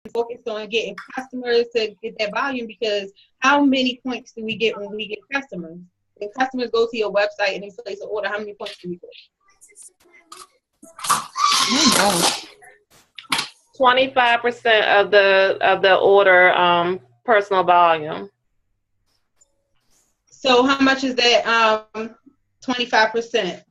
focused on getting customers to get that volume, because how many points do we get when we get customers? When customers go to your website and they place an order, how many points do we get? 25% of the order personal volume. So how much is that? 25%.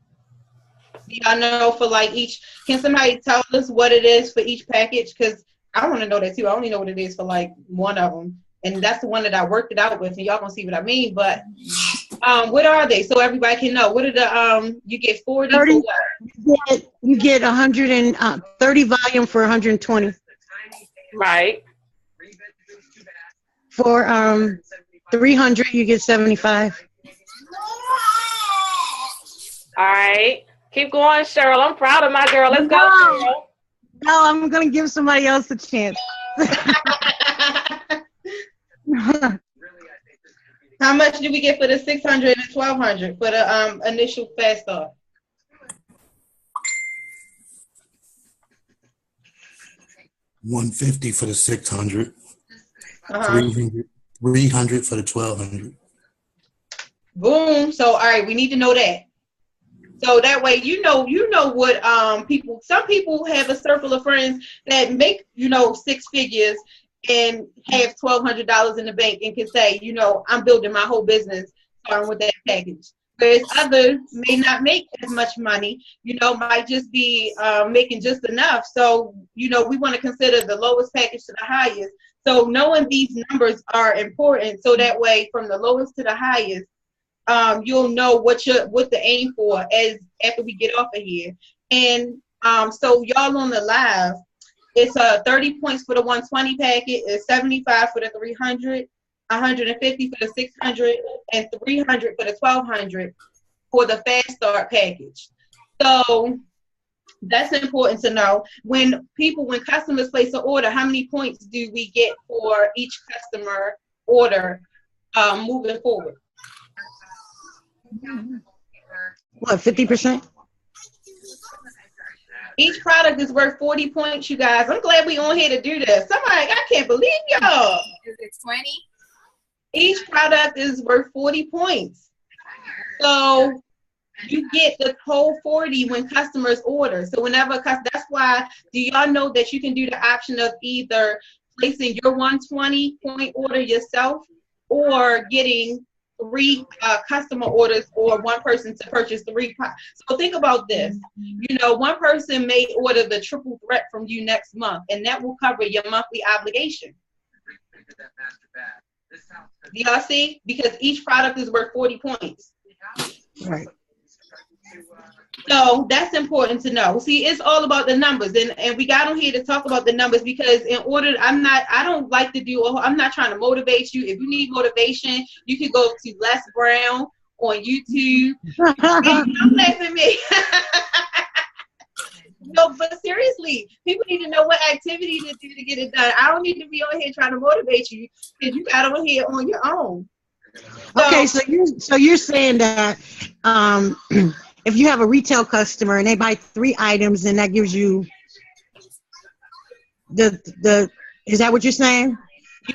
Do y'all know for like each? Can somebody tell us what it is for each package? Because I want to know that too. I only know what it is for like one of them, and that's the one that I worked it out with, and y'all gonna see what I mean. But what are they? So everybody can know. What are the you get 40 for what? You get 130 volume for 120. Right. For 300 you get 75. All right. Keep going, Cheryl. I'm proud of my girl. Let's go, Cheryl. No, I'm gonna give somebody else a chance. How much do we get for the 600 and 1200 for the initial fast start? $150 for the 600. 300 for the 1200. Boom. So all right, we need to know that. So that way, you know what people. Some people have a circle of friends that make 6 figures and have $1,200 in the bank and can say, I'm building my whole business starting with that package. Whereas others may not make as much money, might just be making just enough. So, we want to consider the lowest package to the highest. So knowing these numbers are important. So that way, from the lowest to the highest, you'll know what to aim for as after we get off of here. And so y'all on the live, it's 30 points for the 120 packet, it's 75 for the 300, 150 for the 600, and 300 for the 1200 for the fast start package. So that's important to know. When customers place an order, how many points do we get for each customer order moving forward? What, 50%? Each product is worth 40 points, you guys. I'm glad we on here to do this. I can't believe y'all. Is it 20? Each product is worth 40 points. So you get the whole 40 when customers order. So that's why, do y'all know that you can do the option of either placing your 120 point order yourself or getting 3 customer orders or one person to purchase 3. So think about this. One person may order the triple threat from you next month, and that will cover your monthly obligation. Do y'all see? Because each product is worth 40 points. Right. So that's important to know. See, it's all about the numbers, and we got on here to talk about the numbers because I'm not trying to motivate you. If you need motivation, you can go to Les Brown on YouTube. Don't laugh at me. No, but seriously, people need to know what activity to do to get it done. I don't need to be on here trying to motivate you because you got on here on your own. Okay, so you're saying that if you have a retail customer and they buy 3 items, then that gives you the is that what you're saying?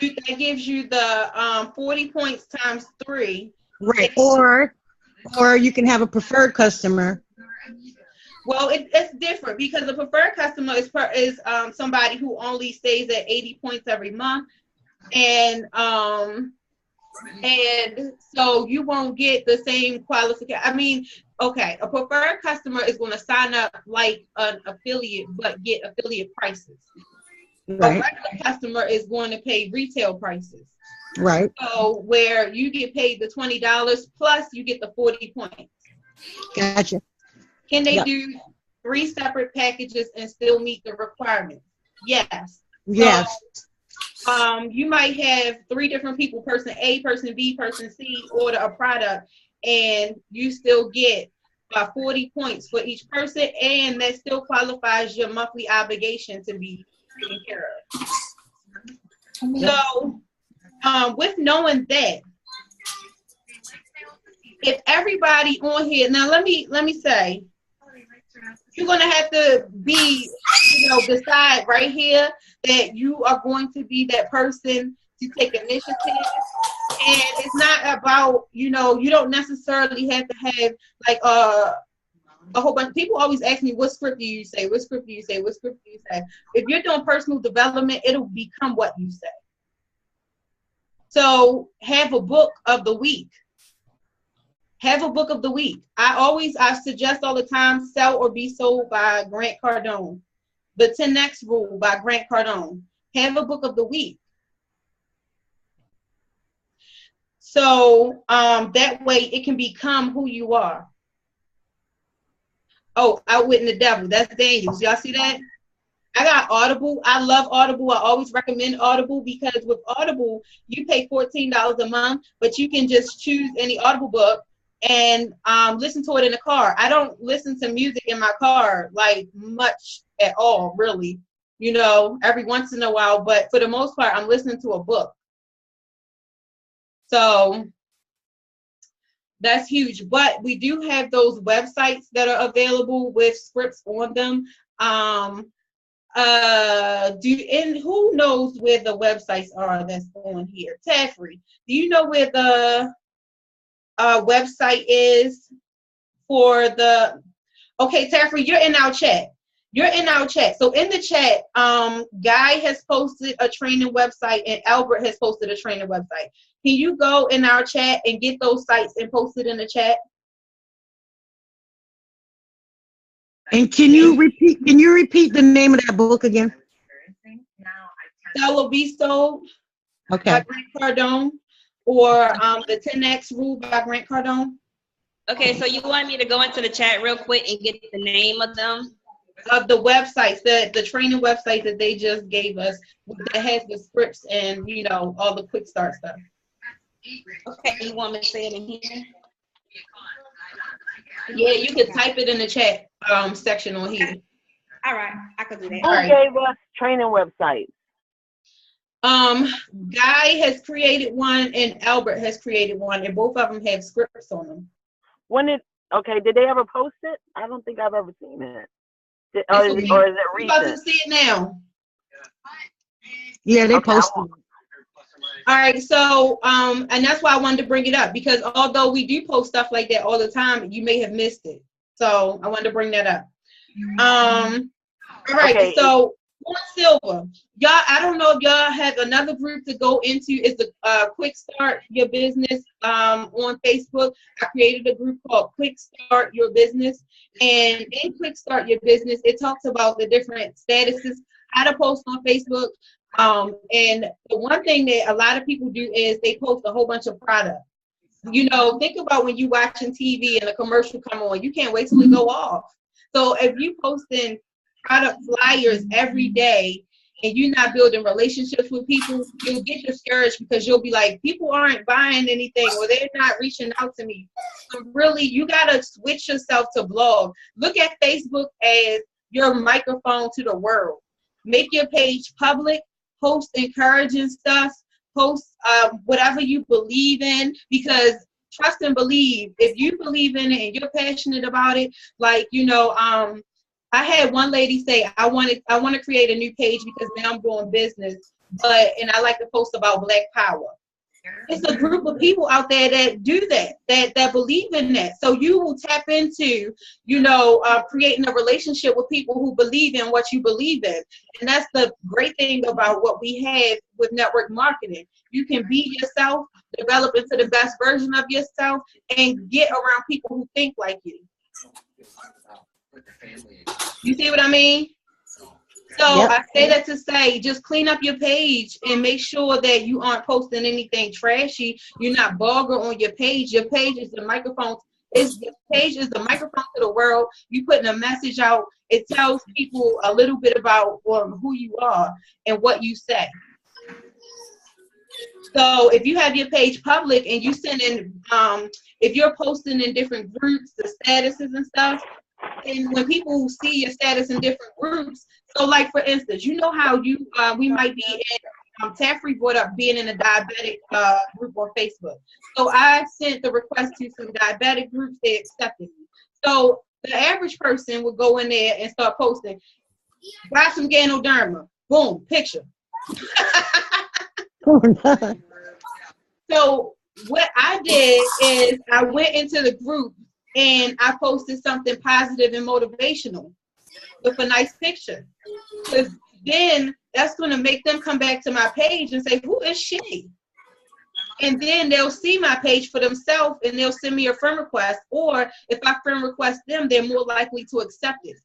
That gives you the 40 points times 3. Right. Or you can have a preferred customer. Well, it's different because a preferred customer is somebody who only stays at 80 points every month, and so you won't get the same qualification. I mean, okay, a preferred customer is going to sign up like an affiliate, but get affiliate prices. Right. A regular customer is going to pay retail prices. Right. So where you get paid the $20 plus you get the 40 points. Gotcha. Can they do 3 separate packages and still meet the requirements? Yes. Yes. So, you might have 3 different people, person A, person B, person C, order a product, and you still get 40 points for each person, and that still qualifies your monthly obligation to be taken care of. So, with knowing that, if everybody on here, now let me say, you're gonna have to decide right here. that you are going to be that person to take initiative. And it's not about, you don't necessarily have to have like a whole bunch. People always ask me, what script do you say? What script do you say? What script do you say? If you're doing personal development, it'll become what you say. So have a book of the week. Have a book of the week. I suggest all the time, Sell or Be Sold by Grant Cardone. The 10X Rule by Grant Cardone. Have a book of the week. So that way it can become who you are. Oh, Outwitting the Devil. That's Daniels. Y'all see that? I got Audible. I love Audible. I always recommend Audible because with Audible, you pay $14 a month, but you can just choose any Audible book and listen to it in the car. I don't listen to music in my car like much at all, really. Every once in a while, but for the most part, I'm listening to a book. So that's huge. But we do have those websites that are available with scripts on them. And who knows where the websites are that's on here? Taffrey, do you know where the website is for the? Okay, Taffrey, you're in our chat. So in the chat, Guy has posted a training website and Albert has posted a training website. Can you go in our chat and get those sites and post it in the chat? And can you repeat the name of that book again? Sell or Be Sold Okay. by Grant Cardone, or the 10X Rule by Grant Cardone. Okay, so you want me to go into the chat real quick and get the name of them? Of the websites, the training website that they just gave us that has the scripts and all the quick start stuff. Okay, you want me to say it in here? Yeah, you can type it in the chat section on here. All right, I can do that. Who gave us training websites? Guy has created one and Albert has created one, and both of them have scripts on them. Did they ever post it? I don't think I've ever seen it. Or is it you're recent? about to see it now. Yeah, they posted. All right, so and that's why I wanted to bring it up, because although we do post stuff like that all the time, you may have missed it. So I wanted to bring that up. All right, okay. So on Silver, y'all, I don't know if y'all have another group to go into. It's the Quick Start Your Business on Facebook. I created a group called Quick Start Your Business, and in Quick Start Your Business, it talks about the different statuses, how to post on Facebook. And the one thing that a lot of people do is they post a whole bunch of product. Think about when you watching TV and a commercial come on, you can't wait till it go off. So if you posting product flyers every day and you're not building relationships with people, you'll get discouraged because you'll be like, people aren't buying anything or they're not reaching out to me. So really, you gotta switch yourself to blog. Look at Facebook as your microphone to the world. Make your page public. Post encouraging stuff, post whatever you believe in, because trust and believe. If you believe in it and you're passionate about it, I had one lady say, I want to create a new page because now I'm doing business, and I like to post about Black Power. It's a group of people out there that do that believe in that. So you will tap into, creating a relationship with people who believe in what you believe in. And that's the great thing about what we have with network marketing. You can be yourself, develop into the best version of yourself, and get around people who think like you. You see what I mean? So yep. I say that to say, just clean up your page and make sure that you aren't posting anything trashy. You're not vulgar on your page. Your page is the microphone. Your page is the microphone to the world. You putting a message out. It tells people a little bit about who you are and what you say. So if you have your page public and you send in, if you're posting in different groups, the statuses and stuff, and when people see your status in different groups, so like for instance, how we might be in, Taffrey brought up being in a diabetic group on Facebook. So I sent the request to some diabetic groups, they accepted me. So the average person would go in there and start posting, buy some Ganoderma, Boom, picture. Oh, no. So what I did is I went into the group and I posted something positive and motivational with a nice picture. Because then that's going to make them come back to my page and say, who is she? And then they'll see my page for themselves and they'll send me a friend request. Or if I friend request them, they're more likely to accept it.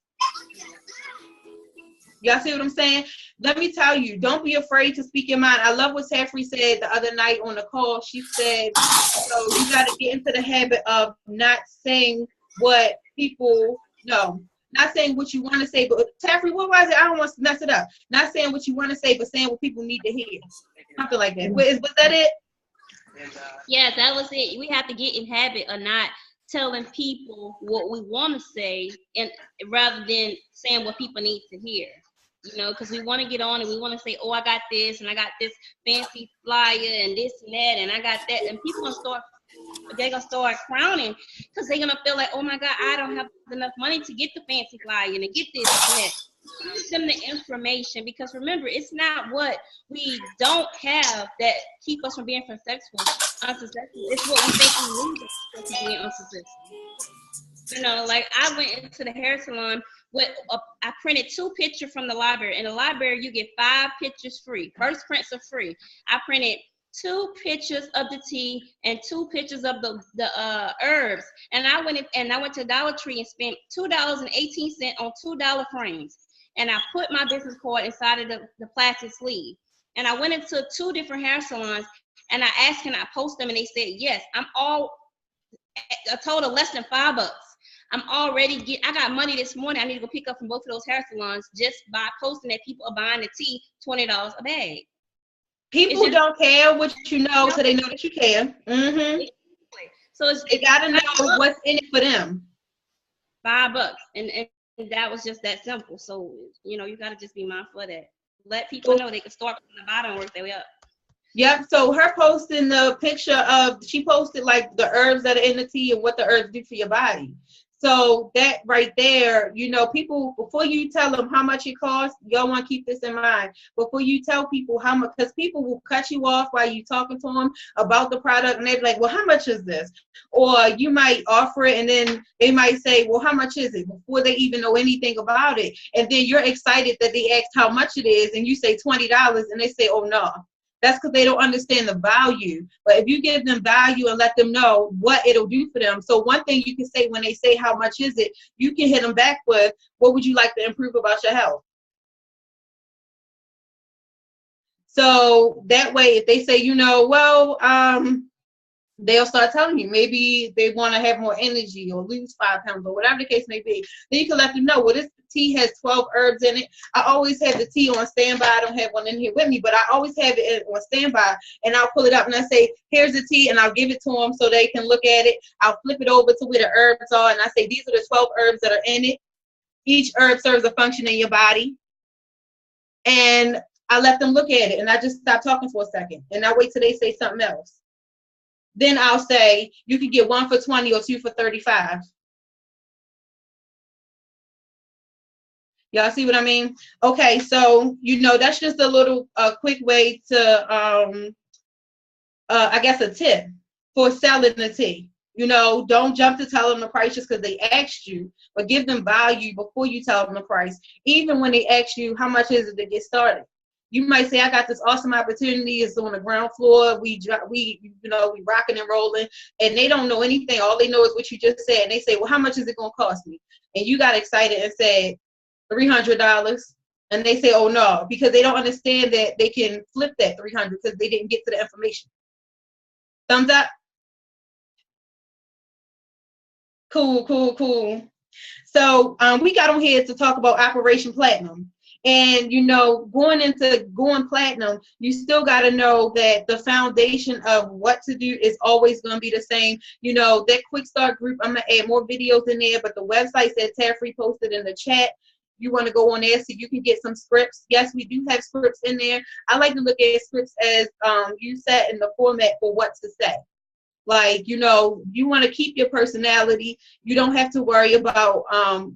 Y'all see what I'm saying? Let me tell you, don't be afraid to speak your mind. I love what Saffrey said the other night on the call. She said, so you got to get into the habit of not saying what people know. Not saying what you want to say, but Saffrey, what was it? I don't want to mess it up. Not saying what you want to say, but saying what people need to hear. Something like that. Was that it? Yes, that was it. We have to get in habit of not telling people what we want to say, and rather than saying what people need to hear. You know, because we want to get on and we want to say, oh, I got this and I got this fancy flyer and this and that and I got that, and people they're gonna start crowning because they're gonna feel like, oh my God, I don't have enough money to get the fancy flyer and to get this and that. Give them the information, because remember, it's not what we don't have that keep us from being unsuccessful. It's what we think we need to be unsuccessful. You know, like I went into the hair salon I printed 2 pictures from the library. In the library, you get 5 pictures free. First prints are free. I printed 2 pictures of the tea and 2 pictures of the herbs. And I went to Dollar Tree and spent $2.18 on $2 frames. And I put my business card inside of the plastic sleeve. And I went into 2 different hair salons and I asked, can I post them? And they said, yes. I'm all a total less than $5. I'm already I got money this morning. I need to go pick up from both of those hair salons just by posting that people are buying the tea $20 a bag. People don't care what you know, so they know that you care. Mm-hmm. So they gotta know what's in it for them. $5, and that was just that simple. So you know, you gotta just be mindful of that. Let people know they can start from the bottom and work their way up. Yep. So her posting the picture she posted like the herbs that are in the tea and what the herbs do for your body. So that right there, you know, people, before you tell them how much it costs, y'all want to keep this in mind. Before you tell people how much, because people will cut you off while you're talking to them about the product, and they're like, well, how much is this? Or you might offer it, and then they might say, well, how much is it? Before they even know anything about it. And then you're excited that they asked how much it is, and you say $20, and they say, oh, no. That's because they don't understand the value. But if you give them value and let them know what it'll do for them. So one thing you can say when they say how much is it, you can hit them back with, what would you like to improve about your health? So that way, if they say, you know, well, they'll start telling you maybe they want to have more energy or lose 5 pounds or whatever the case may be. Then you can let them know, well, this tea has 12 herbs in it. I always have the tea on standby. I don't have one in here with me, but I always have it on standby, and I'll pull it up and I say, here's the tea, and I'll give it to them so they can look at it. I'll flip it over to where the herbs are, and I say, these are the 12 herbs that are in it. Each herb serves a function in your body. And I let them look at it, and I just stop talking for a second, and I wait till they say something else. Then I'll say, you can get 1 for 20 or 2 for 35. Y'all see what I mean? Okay, so, you know, that's just a little quick way to, I guess, a tip for selling the tea. You know, don't jump to tell them the price just because they asked you, but give them value before you tell them the price. Even when they ask you, how much is it to get started? You might say, I got this awesome opportunity. It's on the ground floor. We rocking and rolling, and they don't know anything. All they know is what you just said. And they say, well, how much is it going to cost me? And you got excited and said $300. And they say, oh, no, because they don't understand that they can flip that $300 because they didn't get to the information. Thumbs up. Cool. So we got on here to talk about Operation Platinum. And, you know, going platinum, you still got to know that the foundation of what to do is always going to be the same. You know, that quick start group, I'm going to add more videos in there, but the website that Taffrey posted in the chat, you want to go on there so you can get some scripts. Yes, we do have scripts in there. I like to look at scripts as you set in the format for what to say. Like, you know, you want to keep your personality. You don't have to worry about,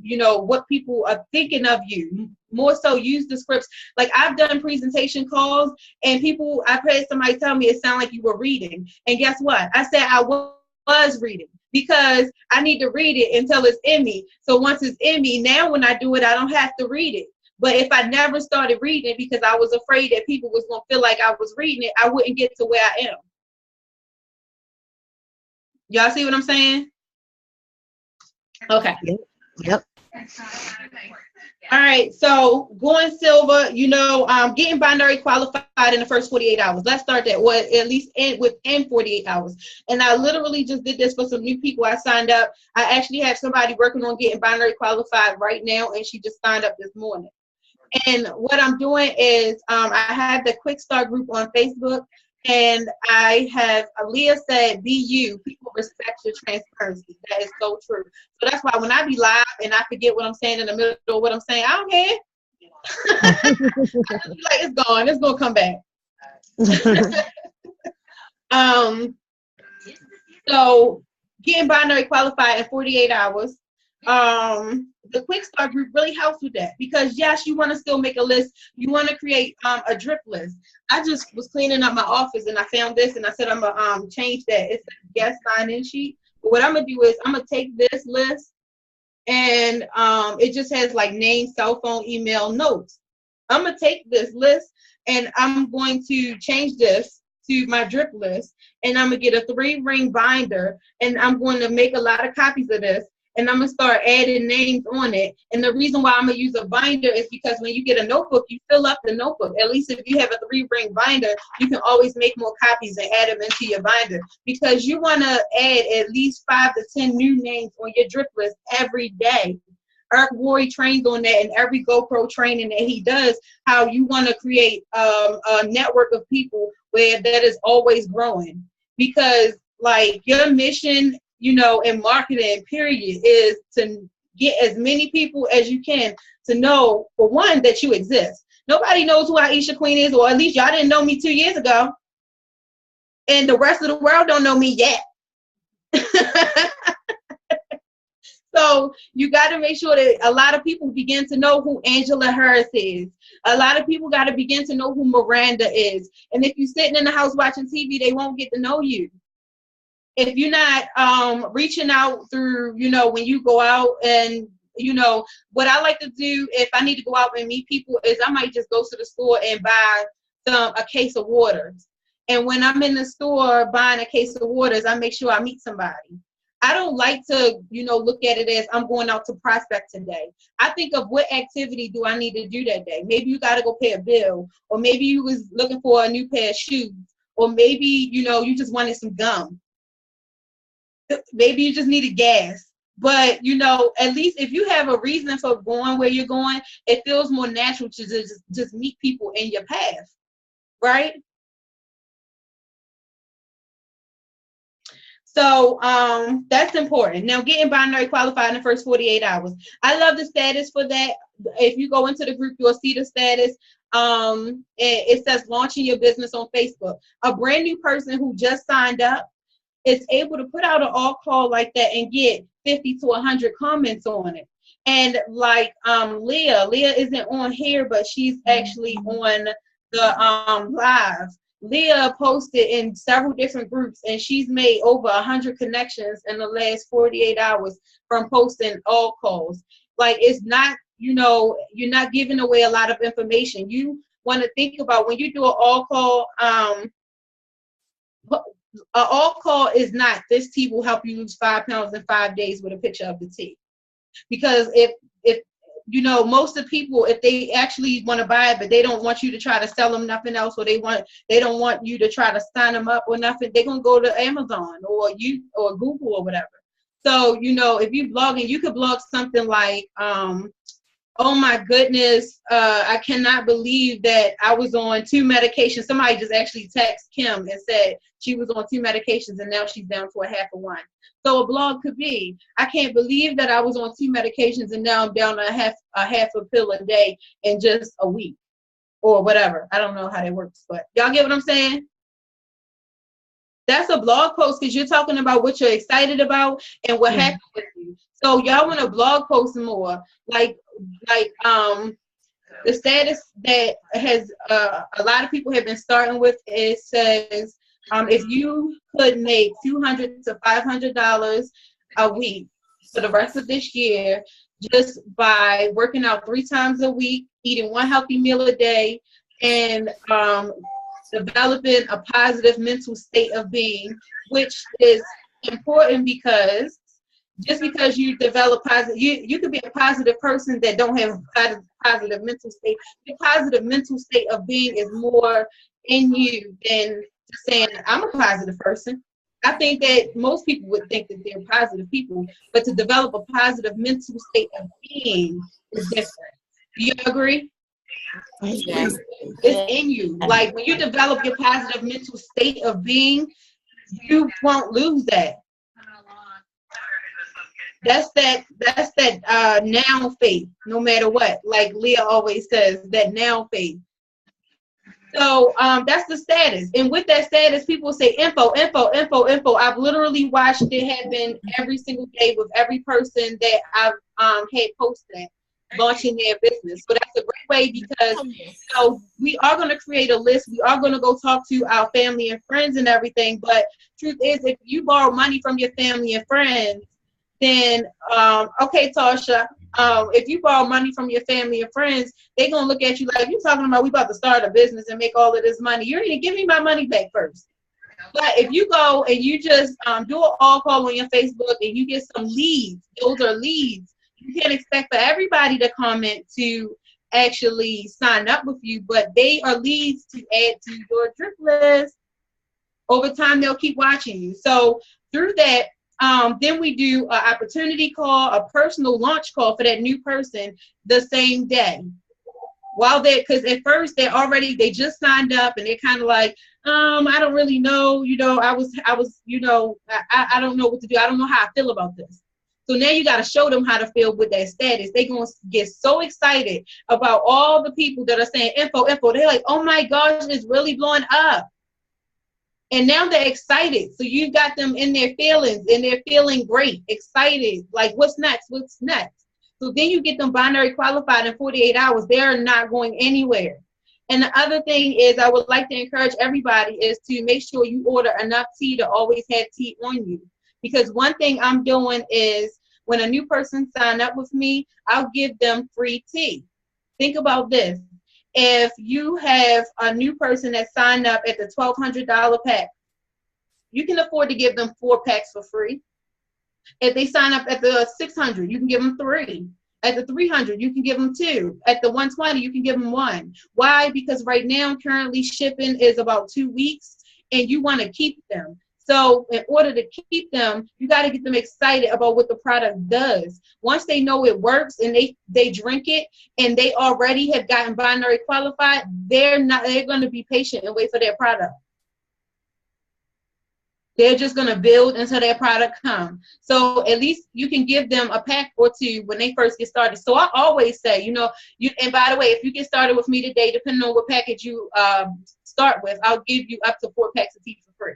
you know, what people are thinking of you. More so use the scripts. Like, I've done presentation calls, and I've had somebody tell me it sounded like you were reading. And guess what? I said I was reading, because I need to read it until it's in me. So once it's in me, now when I do it, I don't have to read it. But if I never started reading it because I was afraid that people was going to feel like I was reading it, I wouldn't get to where I am. Y'all see what I'm saying? Okay. Yep. All right. So going silver, you know, getting binary qualified in the first 48 hours. Let's start that. Or at least within 48 hours. And I literally just did this for some new people. I signed up. I actually have somebody working on getting binary qualified right now, and she just signed up this morning. And what I'm doing is I have the Quick Start group on Facebook. And I have, Aaliyah said, be you. People respect your transparency. That is so true. So that's why when I be live and I forget what I'm saying in the middle of what I'm saying, I don't care. I just be like, it's gone. It's going to come back. So getting binary qualified in 48 hours. The Quick Start group really helps with that, because yes, you want to still make a list. You want to create a drip list. I just was cleaning up my office and I found this, and I said I'm gonna change that. It's a guest sign-in sheet. But what I'm gonna do is I'm gonna take this list, and it just has like name, cell phone, email, notes. I'm gonna take this list and I'm going to change this to my drip list, and I'm gonna get a 3-ring binder, and I'm going to make a lot of copies of this. And I'm going to start adding names on it. And the reason why I'm going to use a binder is because when you get a notebook, you fill up the notebook. At least if you have a 3-ring binder, you can always make more copies and add them into your binder. Because you want to add at least 5 to 10 new names on your drip list every day. Eric Worre trains on that in every GoPro training that he does, how you want to create a network of people where that is always growing. Because, like, your mission, you know, in marketing, period, is to get as many people as you can to know, for one, that you exist. Nobody knows who Aisha Queen is, or at least y'all didn't know me 2 years ago. And the rest of the world don't know me yet. So you got to make sure that a lot of people begin to know who Angela Harris is. A lot of people got to begin to know who Miranda is. And if you're sitting in the house watching TV, they won't get to know you. If you're not reaching out through, you know, when you go out, and, you know, what I like to do if I need to go out and meet people is I might just go to the store and buy a case of waters. And when I'm in the store buying a case of waters, I make sure I meet somebody. I don't like to, you know, look at it as I'm going out to prospect today. I think of what activity do I need to do that day. Maybe you got to go pay a bill, or maybe you was looking for a new pair of shoes, or maybe, you know, you just wanted some gum. Maybe you just needed gas. But, you know, at least if you have a reason for going where you're going, it feels more natural to just meet people in your path, right? So that's important. Now, getting binary qualified in the first 48 hours. I love the status for that. If you go into the group, you'll see the status. It says launching your business on Facebook. A brand new person who just signed up is able to put out an all call like that and get 50 to 100 comments on it. And like Leah isn't on here, but she's actually on the live. Leah posted in several different groups, and she's made over 100 connections in the last 48 hours from posting all calls. Like, it's not, you know, you're not giving away a lot of information. You want to think about when you do an all call, an all call is not, this tea will help you lose 5 pounds in 5 days with a picture of the tea. Because if you know, most of the people, if they actually want to buy it, but they don't want you to try to sell them nothing else, or they don't want you to try to sign them up or nothing, they're going to go to Amazon or Google or whatever. So, you know, if you're blogging, you could blog something like, oh my goodness, I cannot believe that I was on 2 medications. Somebody just actually texted Kim and said she was on 2 medications and now she's down to a half of one. So a blog could be, I can't believe that I was on 2 medications and now I'm down to a half a pill a day in just a week, or whatever. I don't know how that works, but y'all get what I'm saying? That's a blog post because you're talking about what you're excited about and what happened with you. So y'all want to blog post more, like the status that has a lot of people have been starting with. It says if you could make $200 to $500 a week for the rest of this year, just by working out 3 times a week, eating 1 healthy meal a day, and developing a positive mental state of being, which is important because just because you develop positive, you could be a positive person that don't have a positive mental state. The positive mental state of being is more in you than just saying, I'm a positive person. I think that most people would think that they're positive people, but to develop a positive mental state of being is different. Do you agree? Yes. It's in you. Like when you develop your positive mental state of being, you won't lose that. That's that now faith, no matter what. Like Leah always says, that now faith. So that's the status. And with that status, people say info. I've literally watched it happen every single day with every person that I've had posted launching their business. So that's a great way because we are going to create a list. We are going to go talk to our family and friends and everything. But truth is, if you borrow money from your family and friends, then okay, Tasha, if you borrow money from your family and friends, they're going to look at you like, you're talking about we about to start a business and make all of this money. You need to give me my money back first. But if you go and you just do an all call on your Facebook and you get some leads, those are leads. You can't expect for everybody to comment to actually sign up with you, but they are leads to add to your drip list. Over time, they'll keep watching you. So through that, then we do an opportunity call, a personal launch call for that new person the same day. While because at first they just signed up and they're kind of like, I don't really know, I was, I don't know what to do. I don't know how I feel about this. So now you got to show them how to feel with that status. They're going to get so excited about all the people that are saying info. They're like, oh my gosh, it's really blowing up. And now they're excited. So you got them in their feelings and they're feeling great, excited. Like, what's next? So then you get them binary qualified in 48 hours. They're not going anywhere. And the other thing is I would like to encourage everybody is to make sure you order enough tea to always have tea on you. Because one thing I'm doing is when a new person sign up with me, I'll give them free tea. Think about this. If you have a new person that signed up at the $1,200 pack, you can afford to give them 4 packs for free. If they sign up at the $600, you can give them 3. At the $300, you can give them 2. At the $120, you can give them 1. Why? Because right now, currently shipping is about 2 weeks, and you want to keep them. So in order to keep them, you got to get them excited about what the product does. Once they know it works and they drink it and they already have gotten binary qualified, they're going to be patient and wait for their product. They're just going to build until their product comes. So at least you can give them a pack or 2 when they first get started. So I always say, and by the way, if you get started with me today, depending on what package you start with, I'll give you up to 4 packs of tea for free.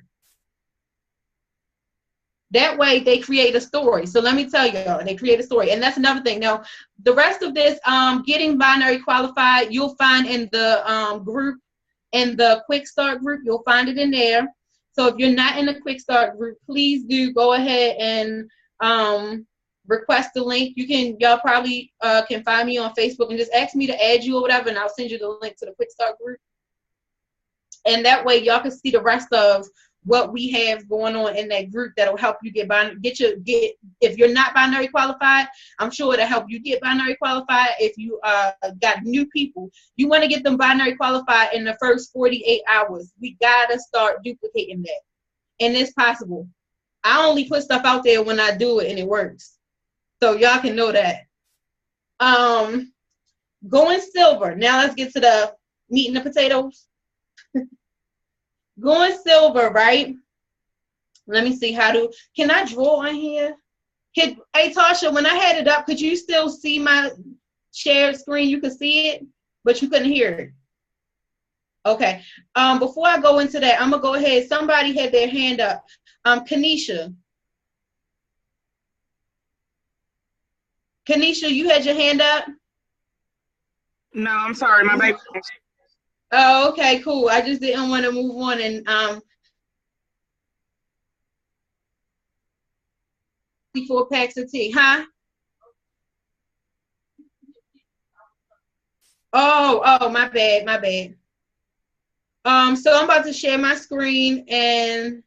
That way they create a story. So let me tell y'all, they create a story. And that's another thing. Now, the rest of this, getting binary qualified, you'll find in the group, in the Quick Start group, you'll find it in there. So if you're not in the Quick Start group, please do go ahead and request the link. Y'all probably can find me on Facebook and just ask me to add you or whatever, and I'll send you the link to the Quick Start group. And that way y'all can see the rest of what we have going on in that group that'll help you if you're not binary qualified, I'm sure it'll help you get binary qualified. If you got new people, you want to get them binary qualified in the first 48 hours. We gotta start duplicating that. And it's possible. I only put stuff out there when I do it and it works. So y'all can know that. Going silver. Now let's get to the meat and the potatoes. Going silver, right? Let me see can I draw on here? Hey, Tasha, when I had it up, could you still see my shared screen? You could see it, but you couldn't hear it. Okay. Before I go into that, I'm gonna go ahead. Somebody had their hand up. Kanisha. Kanisha, you had your hand up? No, I'm sorry, my baby. Oh, okay, cool. I just didn't want to move on and before packs of tea, huh? Oh, my bad, my bad. So I'm about to share my screen, and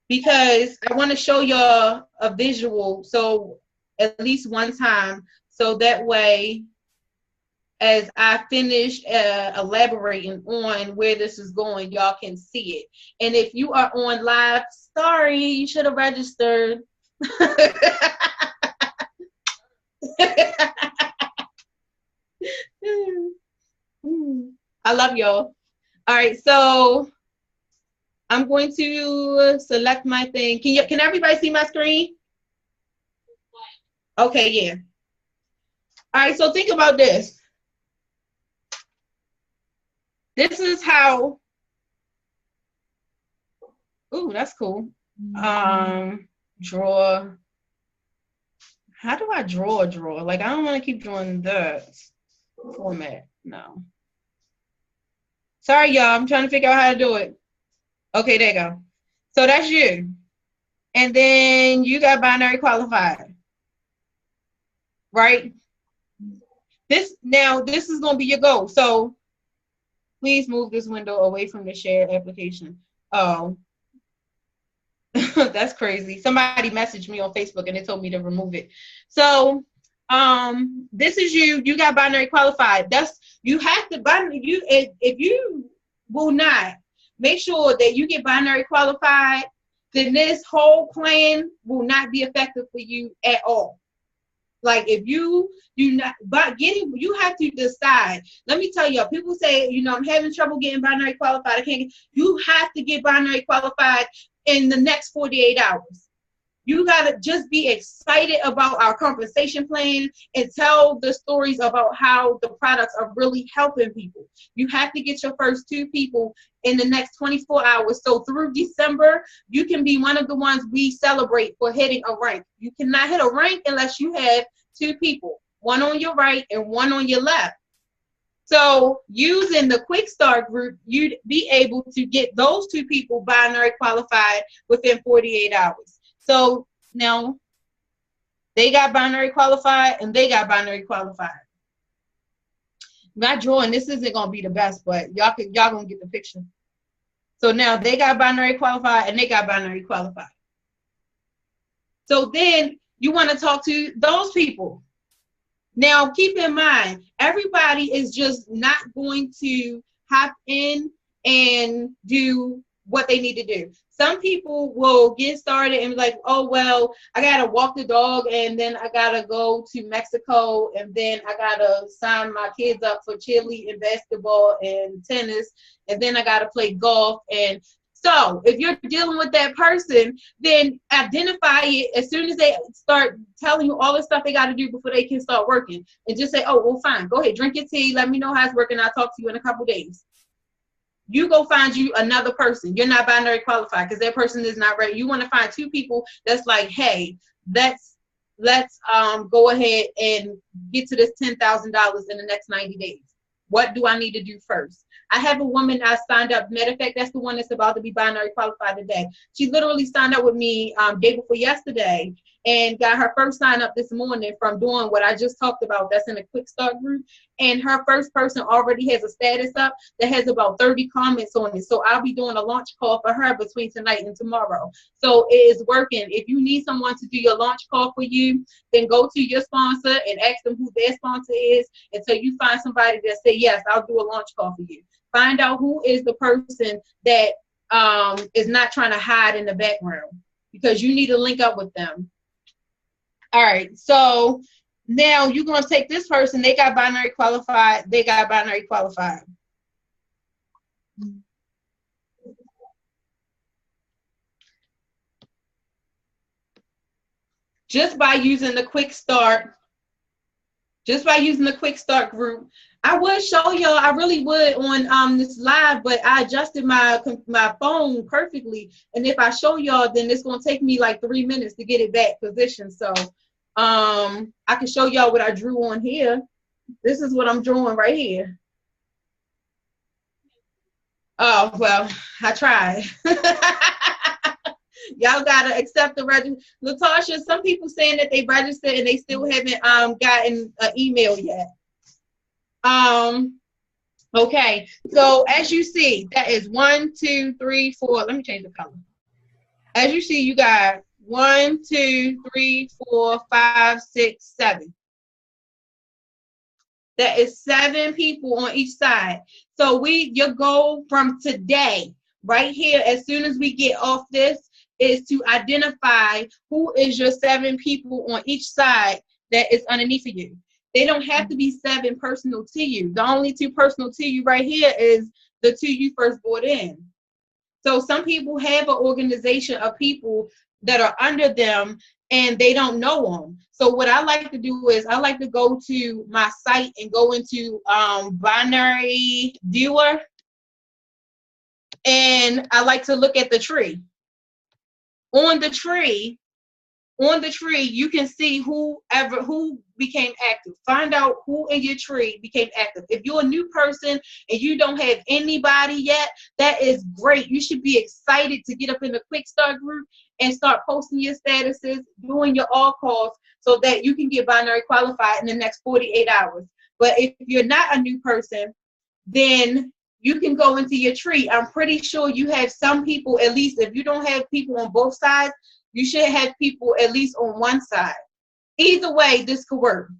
because I want to show y'all a visual, so at least one time, so that way, as I finish elaborating on where this is going, y'all can see it. And if you are on live, sorry, you should have registered. I love y'all. All right, so I'm going to select my thing. Can everybody see my screen? Okay, yeah. All right, so think about this. This is how. Ooh, that's cool. Draw. How do I draw? Like, I don't want to keep drawing that format. No. Sorry, y'all. I'm trying to figure out how to do it. Okay, there you go. So that's you. And then you got binary qualified. Right? This is going to be your goal. So please move this window away from the shared application. Oh. That's crazy. Somebody messaged me on Facebook and they told me to remove it. So this is you got binary qualified. You have to if you will not make sure that you get binary qualified, then this whole plan will not be effective for you at all. Like, if you do not, but you have to decide. Let me tell you, people say, I'm having trouble getting binary qualified. I can't get, you have to get binary qualified in the next 48 hours. You got to just be excited about our compensation plan and tell the stories about how the products are really helping people. You have to get your first 2 people in the next 24 hours. So through December, you can be one of the ones we celebrate for hitting a rank. You cannot hit a rank unless you have 2 people, one on your right and one on your left. So using the Quick Start group, you'd be able to get those 2 people binary qualified within 48 hours. So now they got binary qualified and they got binary qualified. Not drawing, this isn't gonna be the best, but y'all gonna get the picture. So now they got binary qualified and they got binary qualified. So then you want to talk to those people. Now keep in mind, everybody is just not going to hop in and do what they need to do. Some people will get started and be like, oh, well, I got to walk the dog and then I got to go to Mexico and then I got to sign my kids up for cheerleading, basketball, and tennis, and then I got to play golf. And so if you're dealing with that person, then identify it as soon as they start telling you all the stuff they got to do before they can start working. And just say, oh, well, fine, go ahead, drink your tea, let me know how it's working, I'll talk to you in a couple days. You go find you another person. You're not binary qualified because that person is not ready. You want to find 2 people that's like, hey, let's go ahead and get to this $10,000 in the next 90 days. What do I need to do first? I have a woman I signed up. Matter of fact, that's the one that's about to be binary qualified today. She literally signed up with me day before yesterday and got her first sign up this morning from doing what I just talked about. That's in a Quick Start group. And her first person already has a status up that has about 30 comments on it. So I'll be doing a launch call for her between tonight and tomorrow. So it is working. If you need someone to do your launch call for you, then go to your sponsor and ask them who their sponsor is until you find somebody that say, yes, I'll do a launch call for you. Find out who is the person that is not trying to hide in the background, because you need to link up with them. All right, so now you're going to take this person, they got binary qualified, they got binary qualified. Just by using the Quick Start, group, I would show y'all. I really would on this live, but I adjusted my phone perfectly. And if I show y'all, then it's gonna take me like 3 minutes to get it back positioned. So I can show y'all what I drew on here. This is what I'm drawing right here. Oh well, I tried. Y'all gotta accept the register. Latasha, some people saying that they registered and they still haven't gotten an email yet. Okay, so as you see, that is 1, 2, 3, 4. Let me change the color. As you see, you got 1, 2, 3, 4, 5, 6, 7. That is 7 people on each side. So your goal from today, right here, as soon as we get off this, is to identify who is your 7 people on each side that is underneath of you. They don't have to be 7 personal to you. The only 2 personal to you right here is the 2 you first brought in. So some people have an organization of people that are under them and they don't know them. So what I like to do is I like to go to my site and go into binary viewer, and I like to look at the tree. On the tree, you can see who became active. Find out who in your tree became active. If you're a new person and you don't have anybody yet, that is great. You should be excited to get up in the quick start group and start posting your statuses, doing your all calls, so that you can get binary qualified in the next 48 hours. But if you're not a new person, then you can go into your tree. I'm pretty sure you have some people, at least if you don't have people on both sides, you should have people at least on one side. Either way, this could work.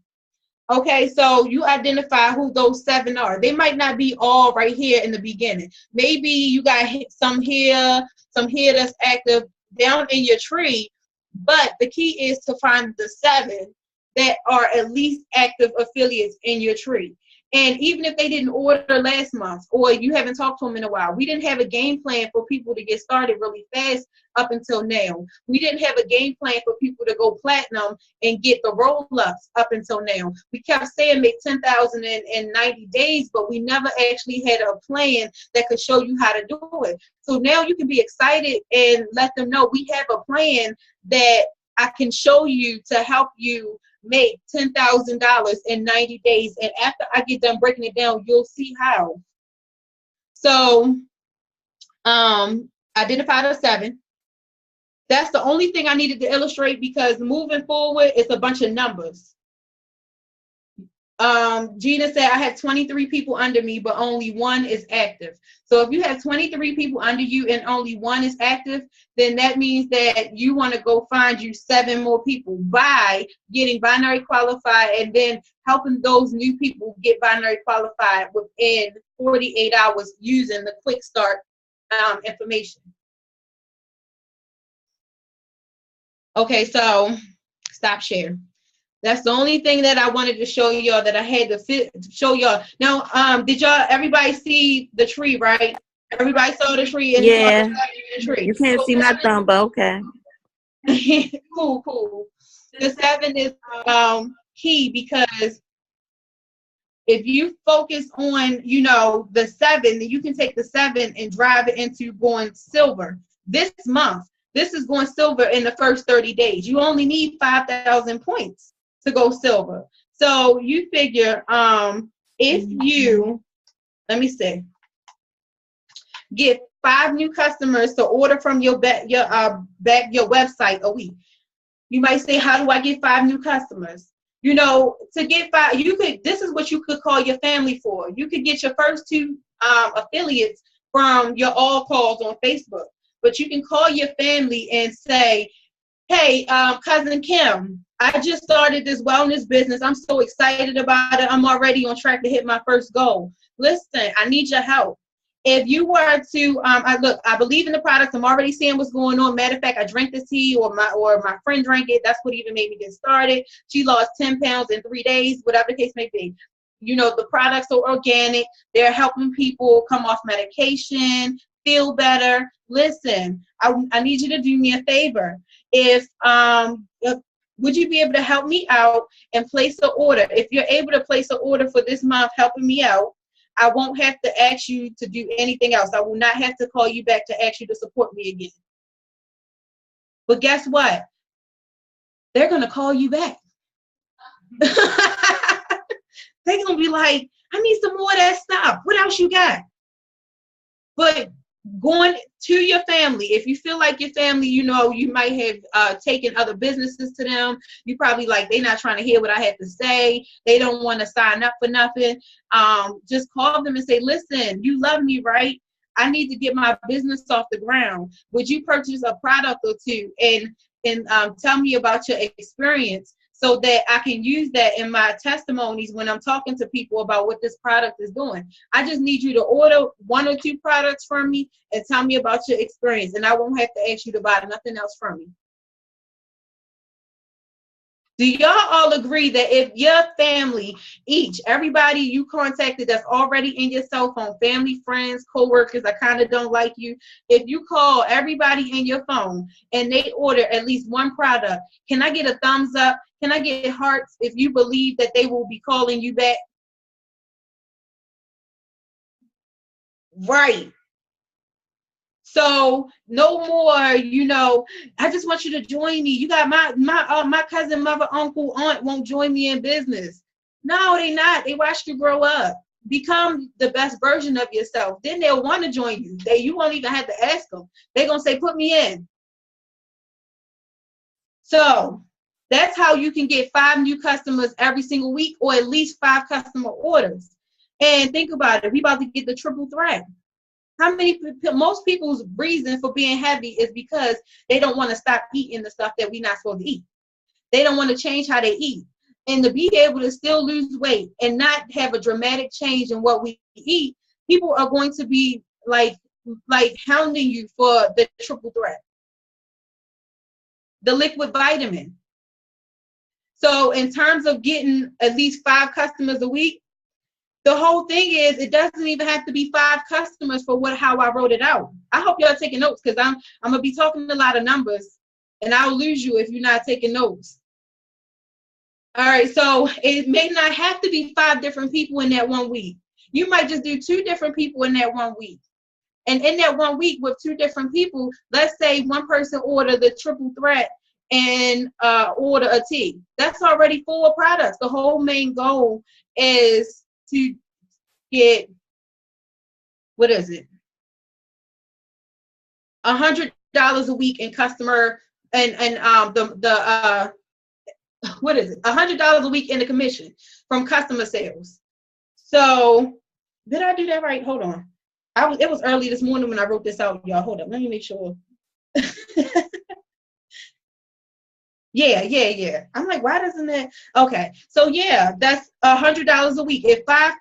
Okay, so you identify who those 7 are. They might not be all right here in the beginning. Maybe you got some here that's active down in your tree, but the key is to find the 7 that are at least active affiliates in your tree. And even if they didn't order last month or you haven't talked to them in a while, we didn't have a game plan for people to get started really fast up until now. We didn't have a game plan for people to go platinum and get the roll-ups up until now. We kept saying make 10,000 in 90 days, but we never actually had a plan that could show you how to do it. So now you can be excited and let them know we have a plan that I can show you to help you make $10,000 in 90 days. And after I get done breaking it down, you'll see how. So identify the 7. That's the only thing I needed to illustrate, because moving forward, it's a bunch of numbers. Gina said, I have 23 people under me, but only 1 is active. So if you have 23 people under you and only 1 is active, then that means that you want to go find you 7 more people by getting binary qualified and then helping those new people get binary qualified within 48 hours using the quick start information. Okay, so stop share. That's the only thing that I wanted to show y'all, that I had to show y'all. Now, did everybody see the tree, right? Everybody saw the tree? And yeah. The tree. You can't see my thumb, but okay. Cool. The 7 is key, because if you focus on, the 7, then you can take the 7 and drive it into going silver this month. This is going silver in the first 30 days. You only need 5,000 points to go silver. So you figure if you, let me see, get 5 new customers to order from your website a week. You might say, how do I get 5 new customers? To get 5, this is what you could call your family for. You could get your first 2 affiliates from your all calls on Facebook. But you can call your family and say, hey, Cousin Kim, I just started this wellness business. I'm so excited about it. I'm already on track to hit my first goal. Listen, I need your help. If you were to, I believe in the products. I'm already seeing what's going on. Matter of fact, I drank this tea, or my friend drank it. That's what even made me get started. She lost 10 pounds in 3 days, whatever the case may be. The products are organic. They're helping people come off medication, feel better. Listen, I need you to do me a favor. If would you be able to help me out and place an order? If you're able to place an order for this month helping me out, I won't have to ask you to do anything else. I will not have to call you back to ask you to support me again. But guess what? They're going to call you back. They're going to be like, I need some more of that stuff. What else you got? But going to your family, if you feel like your family, you know, you might have taken other businesses to them. You probably like, they're not trying to hear what I have to say. They don't want to sign up for nothing. Just call them and say, listen, you love me, right? I need to get my business off the ground. Would you purchase a product or two and tell me about your experience so that I can use that in my testimonies when I'm talking to people about what this product is doing? I just need you to order 1 or 2 products from me and tell me about your experience, and I won't have to ask you to buy nothing else from me. Do y'all all agree that if your family, everybody you contacted that's already in your cell phone, family, friends, co-workers, I kind of don't like you, if you call everybody in your phone and they order at least 1 product, can I get a thumbs up? Can I get hearts if you believe that they will be calling you back? Right. So no more, you know, I just want you to join me. You got my cousin, mother, uncle, aunt won't join me in business. No, they not. They watched you grow up. Become the best version of yourself. Then they'll want to join you. You won't even have to ask them. They're going to say, put me in. So that's how you can get 5 new customers every single week, or at least 5 customer orders. And think about it. We about to get the triple threat. Most people's reason for being heavy is because they don't want to stop eating the stuff that we're not supposed to eat. They don't want to change how they eat. And to be able to still lose weight and not have a dramatic change in what we eat, people are going to be like hounding you for the triple threat. The liquid vitamin. So in terms of getting at least 5 customers a week, the whole thing is it doesn't even have to be 5 customers for how I wrote it out. I hope y'all taking notes, because I'm going to be talking a lot of numbers and I'll lose you if you're not taking notes. All right, so it may not have to be 5 different people in that 1 week. You might just do 2 different people in that 1 week. And in that 1 week with 2 different people, let's say one person order the triple threat and order a tea. That's already 4 products. The whole main goal is to get, what is it? $100 a week in customer and what is it? $100 a week in the commission from customer sales. So did I do that right? Hold on. It was early this morning when I wrote this out, y'all. Hold up. Let me make sure. Yeah. I'm like, why doesn't that? Okay. So yeah, that's $100 a week. If 5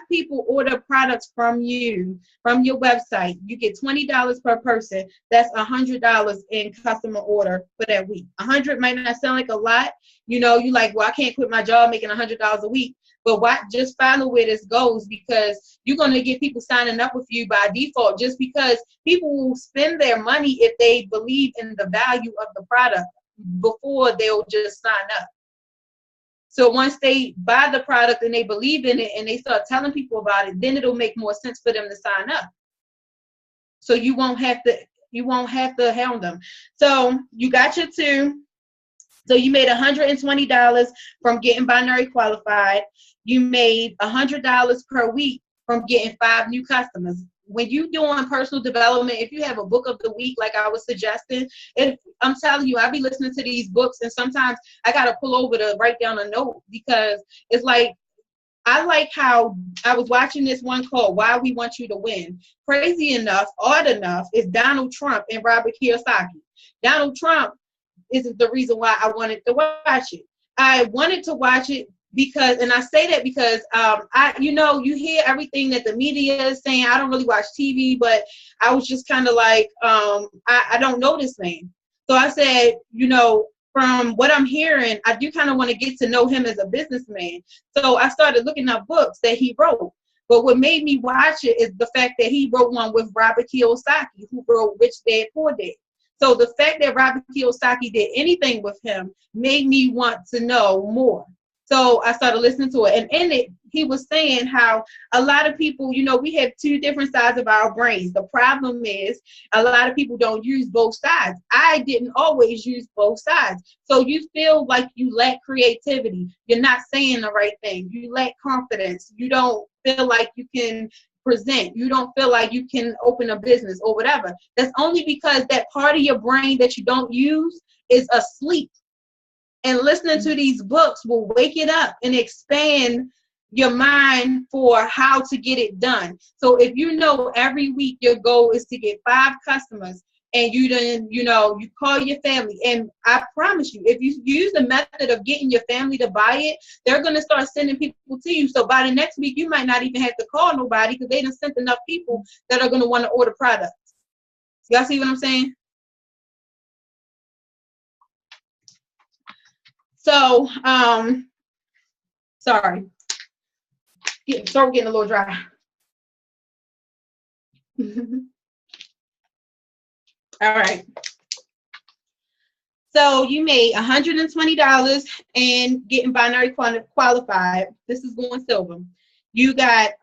people order products from you, from your website, you get $20 per person. That's $100 in customer order for that week. 100 might not sound like a lot. You know, you like, well, I can't quit my job making $100 a week. But just follow where this goes, because you're going to get people signing up with you by default, just because people will spend their money if they believe in the value of the product before they'll just sign up. So once they buy the product and they believe in it and they start telling people about it, then it'll make more sense for them to sign up. So you won't have to hound them. So you got your 2. So you made $120 from getting binary qualified. You made $100 per week from getting 5 new customers. When you're doing personal development, if you have a book of the week, like I was suggesting, I'm telling you, I be listening to these books and sometimes I got to pull over to write down a note, because it's like, I like how I was watching this one called Why We Want You to Win. Crazy enough, odd enough, is Donald Trump and Robert Kiyosaki. Donald Trump isn't the reason why I wanted to watch it. I wanted to watch it because, and I say that because you hear everything that the media is saying. I don't really watch TV, but I was just kind of like, I don't know this man. So I said, from what I'm hearing, I do kind of want to get to know him as a businessman. So I started looking up books that he wrote. But what made me watch it is the fact that he wrote one with Robert Kiyosaki, who wrote Rich Dad, Poor Dad. So the fact that Robert Kiyosaki did anything with him made me want to know more. So I started listening to it. And in it, he was saying how a lot of people, you know, we have two different sides of our brains. The problem is a lot of people don't use both sides. I didn't always use both sides. So you feel like you lack creativity. You're not saying the right thing. You lack confidence. You don't feel like you can present. You don't feel like you can open a business or whatever. That's only because that part of your brain that you don't use is asleep. And listening to these books will wake it up and expand your mind for how to get it done. So if you know every week your goal is to get 5 customers, and you then, you know, you call your family, and I promise you, if you use the method of getting your family to buy it, they're going to start sending people to you. So by the next week, you might not even have to call nobody because they done sent enough people that are going to want to order products. Y'all see what I'm saying? So, sorry. Throat getting a little dry. All right. So you made $120 and getting binary qualified. This is going silver. You got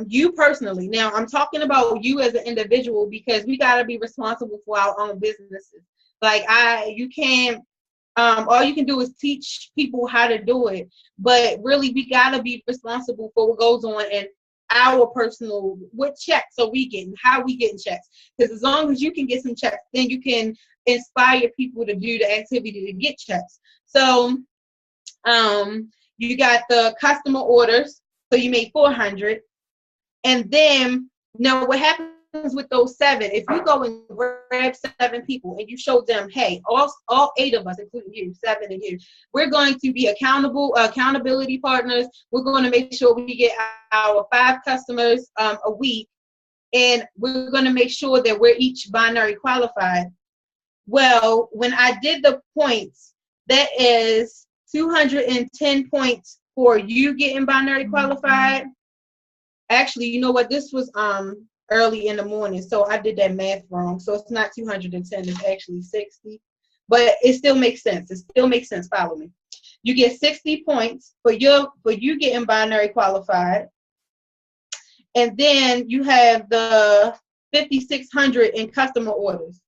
you personally. Now I'm talking about you as an individual because we got to be responsible for our own businesses. Like you can't. All you can do is teach people how to do it, but really we gotta be responsible for what goes on in our personal, what checks are we getting, how we getting checks. Because as long as you can get some checks, then you can inspire people to do the activity to get checks. So you got the customer orders, so you made 400, and then now what happens with those 7, if you go and grab 7 people and you show them, hey, all 8 of us, including you, 7 of you, we're going to be accountability partners. We're going to make sure we get our 5 customers a week, and we're going to make sure that we're each binary qualified. Well, when I did the points, that is 210 points for you getting binary qualified. Actually, you know what? This was early in the morning, so I did that math wrong. So it's not 210, it's actually 60. But it still makes sense. It still makes sense. Follow me. You get 60 points for you getting binary qualified. And then you have the 5,600 in customer orders.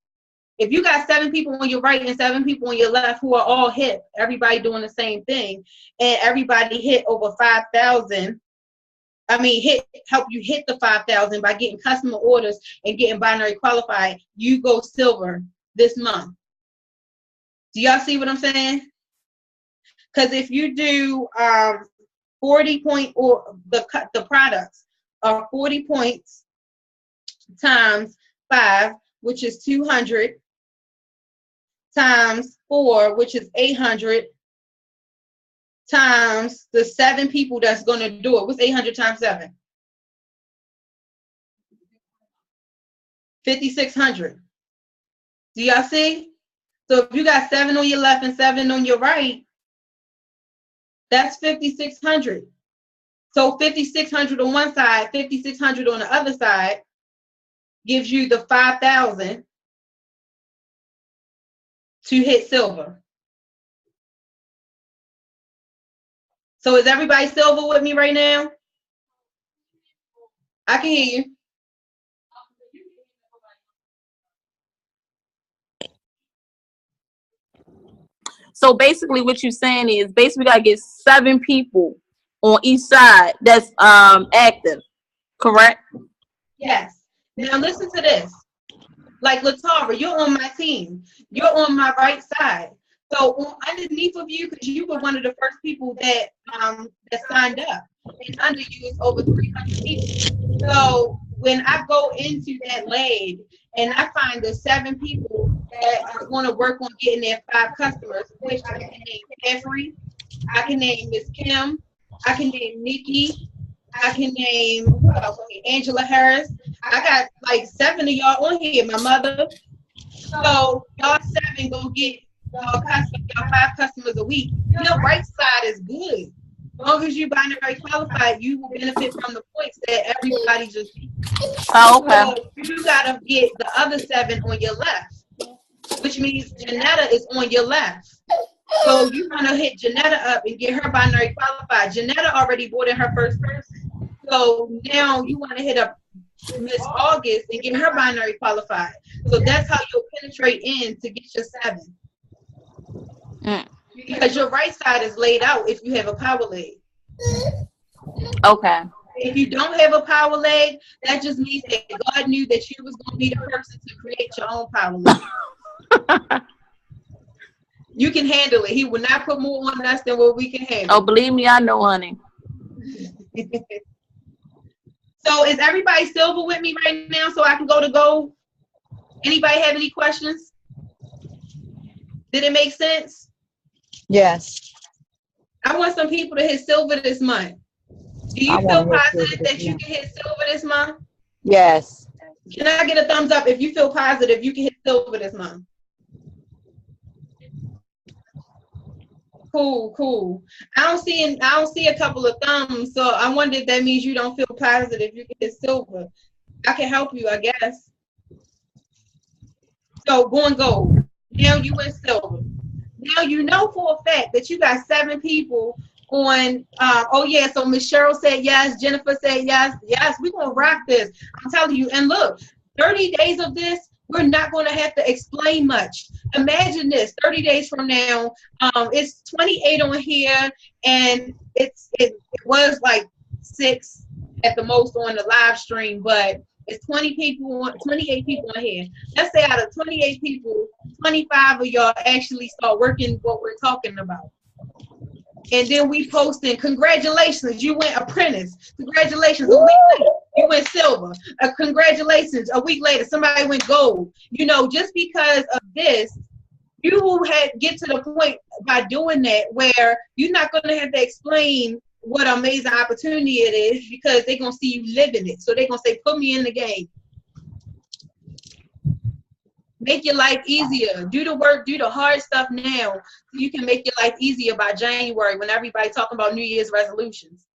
If you got 7 people on your right and 7 people on your left who are all hit, everybody doing the same thing, and everybody hit over 5,000, help you hit the 5,000 by getting customer orders and getting binary qualified, you go silver this month. Do y'all see what I'm saying? Because if you do 40 point, or the products are 40 points times 5, which is 200, times 4, which is 800, times the 7 people that's going to do it. What's 800 times 7? 5,600. Do y'all see? So if you got 7 on your left and 7 on your right, that's 5,600. So 5,600 on one side, 5,600 on the other side gives you the 5,000 to hit silver. So is everybody silver with me right now? I can hear you. So basically what you're saying is basically we gotta get 7 people on each side that's active, correct? Yes. Now listen to this. Like Latara, you're on my team. You're on my right side. So underneath of you, because you were one of the first people that signed up, and under you is over 300 people. So when I go into that leg and I find the 7 people that are going to work on getting their 5 customers, which I can name Jeffrey, I can name Miss Kim, I can name Nikki, I can name Angela Harris. I got like 7 of y'all on here, my mother. So y'all 7 go get y'all 5 customers a week. Your right side is good. As long as you binary qualified, you will benefit from the points that everybody just. Oh, okay. So you gotta get the other 7 on your left. which means Janetta is on your left. So you want to hit Janetta up and get her binary qualified. Janetta already bought in her first person. So now you want to hit up Miss August and get her binary qualified. So that's how you'll penetrate in to get your 7. Because your right side is laid out if you have a power leg. Okay. If you don't have a power leg, that just means that God knew that you was going to be the person to create your own power leg. You can handle it. He will not put more on us than what we can handle. Oh, believe me, I know, honey. So is everybody silver with me right now so I can go to gold? Anybody have any questions? Did it make sense? Yes. I want some people to hit silver this month. Do you feel positive that you can hit silver this month? Yes. Can I get a thumbs up if you feel positive you can hit silver this month? Cool. I don't see a couple of thumbs, so I wonder if that means you don't feel positive you can hit silver. I can help you, I guess. So going gold. Now you went silver. Now you know for a fact that you got 7 people on. So Miss Cheryl said yes. Jennifer said yes. Yes, we're gonna rock this. I'm telling you. And look, 30 days of this, we're not going to have to explain much. Imagine this, 30 days from now, it's 28 on here, and it was like 6 at the most on the live stream, but it's 28 people on here. Let's say out of 28 people, 25 of y'all actually start working what we're talking about. And then we posting, congratulations, you went apprentice. Congratulations, a week later, you went silver. Congratulations, a week later, somebody went gold. You know, just because of this, you will get to the point by doing that where you're not going to have to explain what an amazing opportunity it is because they're going to see you living it. So they're going to say, put me in the game. Make your life easier. Do the work, do the hard stuff now so you can make your life easier by January when everybody's talking about New Year's resolutions.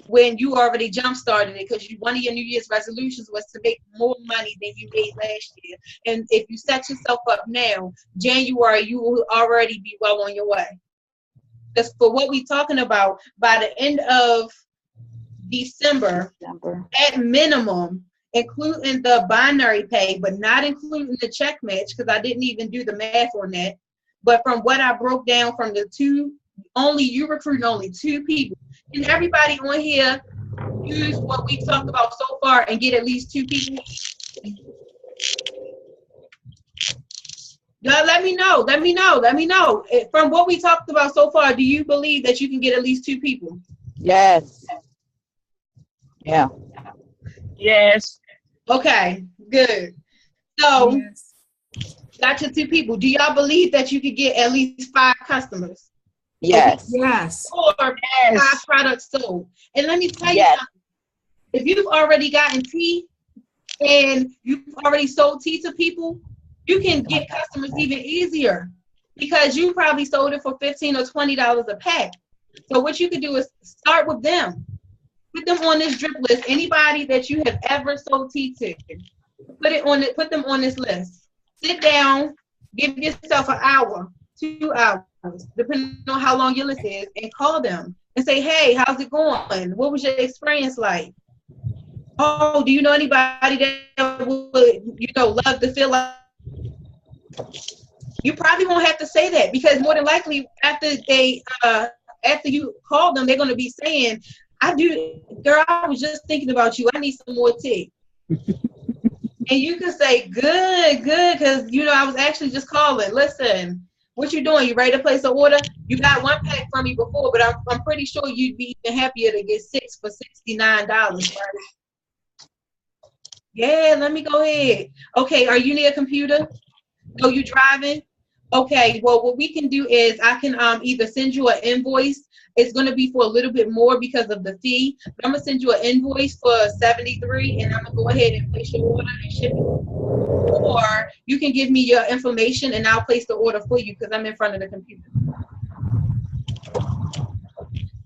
When you already jump-started it because one of your New Year's resolutions was to make more money than you made last year. And if you set yourself up now, January, you will already be well on your way. Because for what we're talking about, by the end of December, at minimum, including the binary pay, but not including the check match, because I didn't even do the math on that. But from what I broke down from the 2, you recruiting only 2 people. Can everybody on here use what we talked about so far and get at least 2 people? Let me know. From what we talked about so far, do you believe that you can get at least 2 people? Yes. Yeah. Yes. Okay, good. So, got your 2 people. Do y'all believe that you could get at least 5 customers? Yes. Yes. Or 5 products sold. And let me tell you something. If you've already gotten tea and you've already sold tea to people, you can get customers even easier because you probably sold it for $15 or $20 a pack. So what you can do is start with them. Put them on this drip list. Anybody that you have ever sold tea to, put them on this list. Sit down, give yourself an hour, 2 hours, depending on how long your list is, and call them and say, hey, how's it going? What was your experience like? Oh, do you know anybody that would, love to feel like? You probably won't have to say that because more than likely after you call them, they're going to be saying, girl, I was just thinking about you. I need some more tea. And you can say, good, because, I was actually just calling. Listen, what you doing? You ready to place an order? You got 1 pack from me before, but I'm pretty sure you'd be even happier to get 6 for $69, right? Yeah, let me go ahead. Okay, are you near a computer? No, you driving? Okay, well, what we can do is I can either send you an invoice. It's going to be for a little bit more because of the fee. But I'm going to send you an invoice for $73, and I'm going to go ahead and place your order and ship it. Or you can give me your information, and I'll place the order for you because I'm in front of the computer.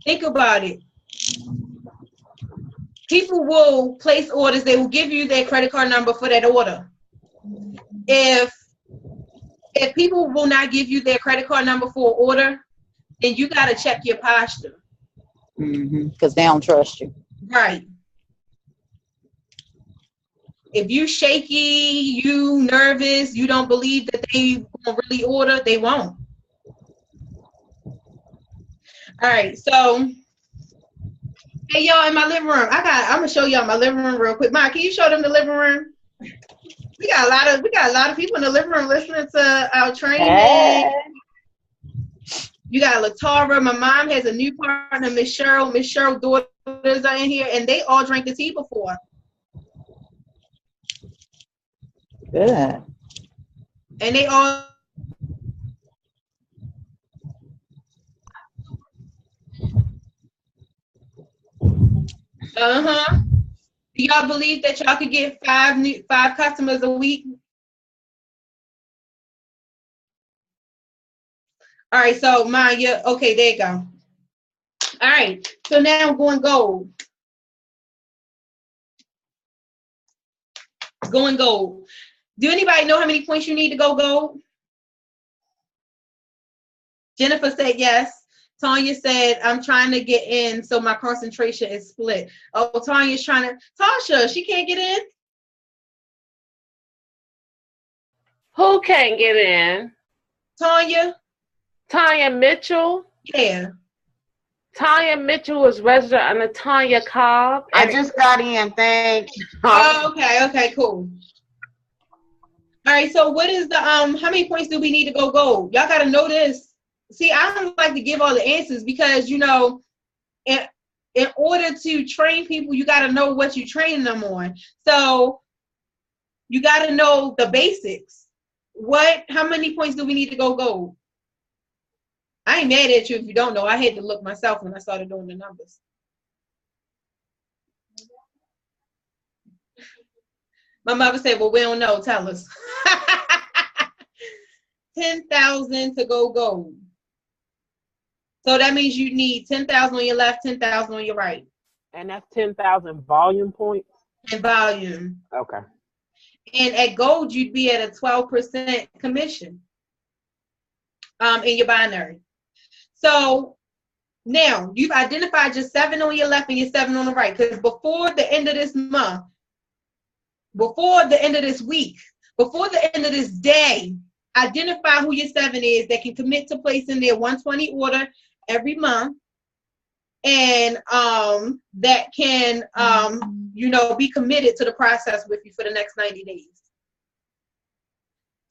Think about it. People will place orders. They will give you their credit card number for that order. If If people will not give you their credit card number for an order, then you got to check your posture. Because they don't trust you. Right. If you shaky, you nervous, you don't believe that they will really order, they won't. All right, so hey y'all, in my living room, I'm gonna show y'all my living room real quick. Mom, can you show them the living room? We got a lot of people in the living room listening to our training. Hey. You got Latara. My mom has a new partner, Miss Cheryl. Miss Cheryl's daughters are in here, and they all drank the tea before. Good. And they all Do y'all believe that y'all could get five customers a week? All right, so Maya, okay, there you go. All right, so now I'm going gold. Going gold. Do anybody know how many points you need to go gold? Jennifer said yes. Tanya said, I'm trying to get in, so my concentration is split. Oh, Tanya's trying to, Tasha, she can't get in? Who can't get in? Tanya? Tanya Mitchell. Yeah. Tanya Mitchell was registered under Tanya Cobb. I just got in, thanks. Oh, okay, cool. All right, so what is the, how many points do we need to go gold? Y'all got to know this. See, I don't like to give all the answers because, you know, in order to train people, you got to know what you're training them on. So you got to know the basics. How many points do we need to go gold? I ain't mad at you if you don't know. I had to look myself when I started doing the numbers. My mother said, well, we don't know. Tell us. 10,000 to go gold. So that means you need 10,000 on your left, 10,000 on your right. And that's 10,000 volume points? And volume. Okay. And at gold, you'd be at a 12% commission in your binary. So now you've identified your 7 on your left and your 7 on the right. Because before the end of this month, before the end of this week, before the end of this day, identify who your 7 is that can commit to placing their 120 order every month, and that can you know, be committed to the process with you for the next 90 days.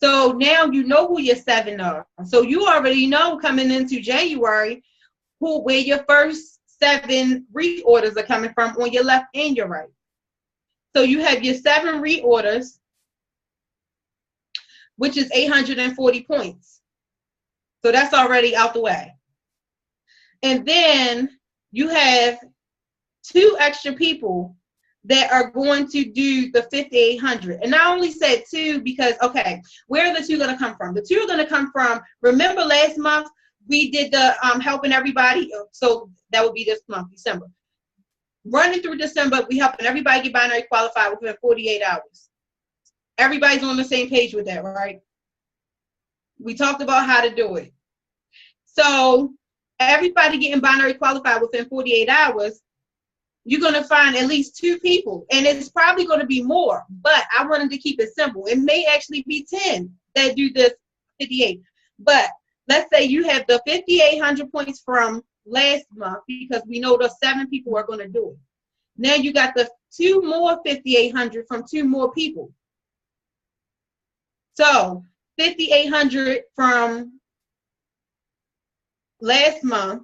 So now you know who your 7 are. So you already know coming into January where your first 7 reorders are coming from on your left and your right. So you have your 7 reorders, which is 840 points. So that's already out the way. And then you have 2 extra people that are going to do the 5,800. And I only said 2 because, okay, where are the 2 going to come from? The 2 are going to come from, remember last month we did the helping everybody, so that would be this month, December. Running through December, we helping everybody get binary qualified within 48 hours. Everybody's on the same page with that, right? We talked about how to do it. So everybody getting binary qualified within 48 hours, you're going to find at least 2 people. And it's probably going to be more, but I wanted to keep it simple. It may actually be 10 that do this 58. But let's say you have the 5,800 points from last month because we know the 7 people are going to do it. Now you got the 2 more 5,800 from 2 more people. So 5,800 from last month.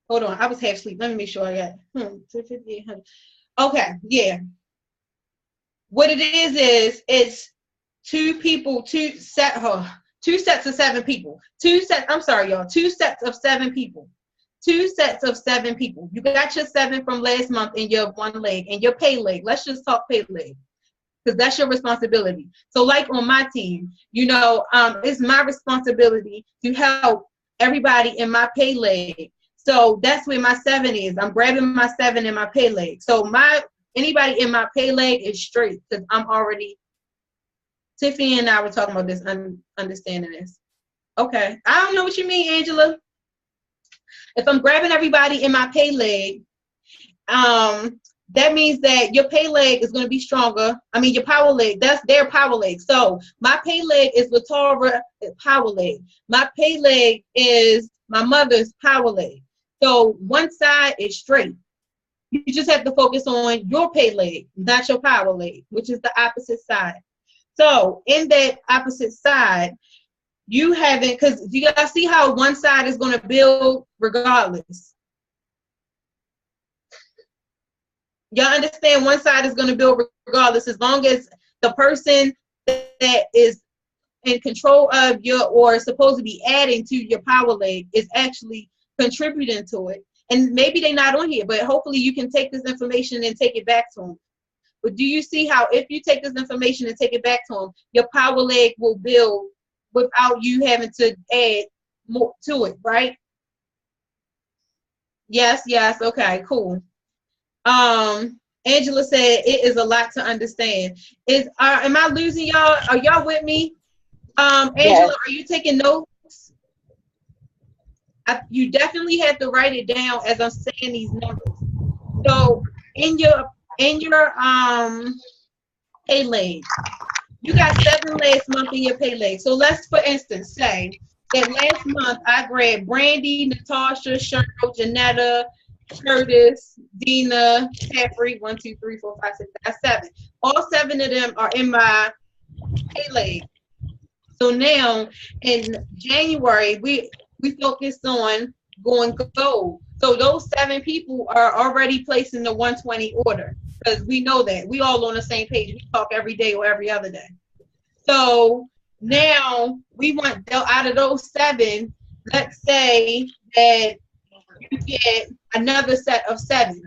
Hold on, I was half asleep. Let me make sure I got 5,800. Okay, yeah. What it is it's 2 people, 2 sets of 7 people. 2 sets of 7 people. 2 sets of 7 people. You got your 7 from last month in your 1 leg and your pay leg. Let's just talk pay leg, because that's your responsibility. So like on my team, you know, it's my responsibility to help everybody in my pay leg. So that's where my 7 is. I'm grabbing my 7 in my pay leg. So anybody in my pay leg is straight because I'm already Tiffany and I were talking about this, understanding this. Okay. I don't know what you mean, Angela. If I'm grabbing everybody in my pay leg, that means that your pay leg is going to be stronger. I mean, your power leg, that's their power leg. So my pay leg is Latara power leg. My pay leg is my mother's power leg. So one side is straight. You just have to focus on your pay leg, not your power leg, which is the opposite side. So in that opposite side, you haven't, because you guys see how one side is going to build regardless. Y'all understand one side is going to build regardless, as long as the person that is in control of your, or supposed to be adding to your power leg, is actually contributing to it. And maybe they're not on here, but hopefully you can take this information and take it back to them. But do you see how if you take this information and take it back to them, your power leg will build without you having to add more to it, right? Yes, okay, cool. Angela said it is a lot to understand. Am I losing y'all? Are y'all with me? Angela, yes. Are you taking notes? You definitely have to write it down as I'm saying these numbers. So in your pay leg, you got 7 last month in your pay leg. So let's, for instance, say that last month I grabbed Brandy, Natasha, Cheryl, Janetta, Curtis, Dina, Caffrey, 1, 2, 3, 4, 5, 6, 7. All 7 of them are in my pay leg. So now in January, we focused on going gold. So those 7 people are already placed in the 120 order, because we know that we all on the same page. We talk every day or every other day. So now we want, out of those 7, let's say that you get another set of 7.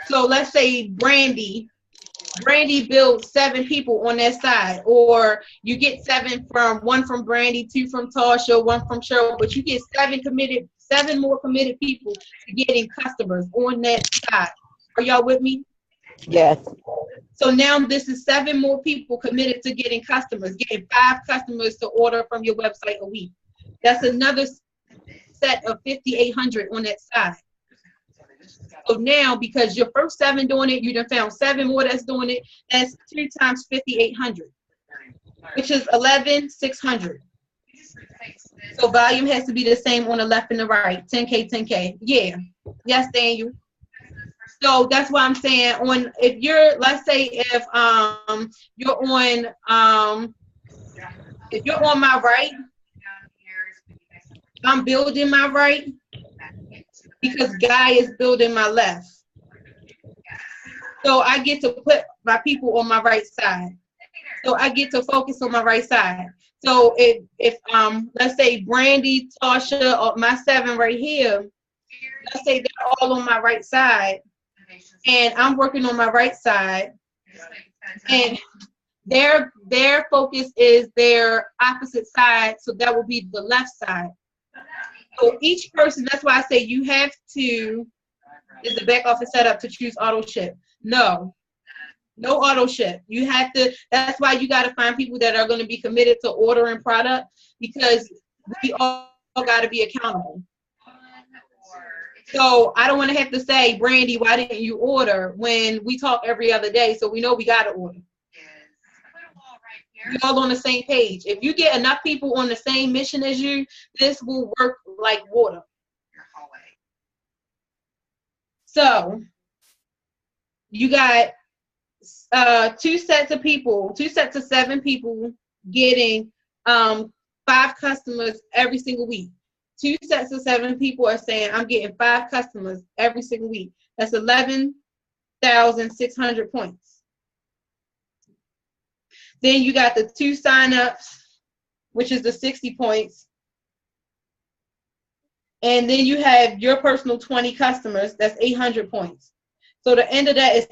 So let's say Brandy builds 7 people on that side, or you get 7 from 1 from Brandy, 2 from Tasha, 1 from Cheryl, but you get 7 more committed people to getting customers on that side. Are y'all with me? Yes. So now this is 7 more people committed to getting customers, getting 5 customers to order from your website a week. That's another set of 5,800 on that side. So now, because your first 7 doing it, you done found 7 more that's doing it. That's 2 times 5,800, which is 11,600. So volume has to be the same on the left and the right. 10K, 10K. Yeah. Yes, Daniel. So that's why I'm saying, if you're, let's say if you're on my right, I'm building my right, because Guy is building my left. So I get to put my people on my right side. So I get to focus on my right side. So if let's say Brandy, Tasha, or my 7 right here, let's say they're all on my right side, and I'm working on my right side, and their focus is their opposite side, so that will be the left side. So each person, that's why I say you have to, is the back office set up to choose auto ship? No auto ship. You have to, that's why you got to find people that are going to be committed to ordering product, because we all got to be accountable. So I don't want to have to say, Brandy, why didn't you order, when we talk every other day, so we know we got to order. We're all on the same page. If you get enough people on the same mission as you, this will work like water. So you got 2 sets of people, 2 sets of 7 people getting 5 customers every single week. 2 sets of 7 people are saying, I'm getting 5 customers every single week. That's 11,600 points. Then you got the 2 signups, which is the 60 points. And then you have your personal 20 customers, that's 800 points. So the end of that is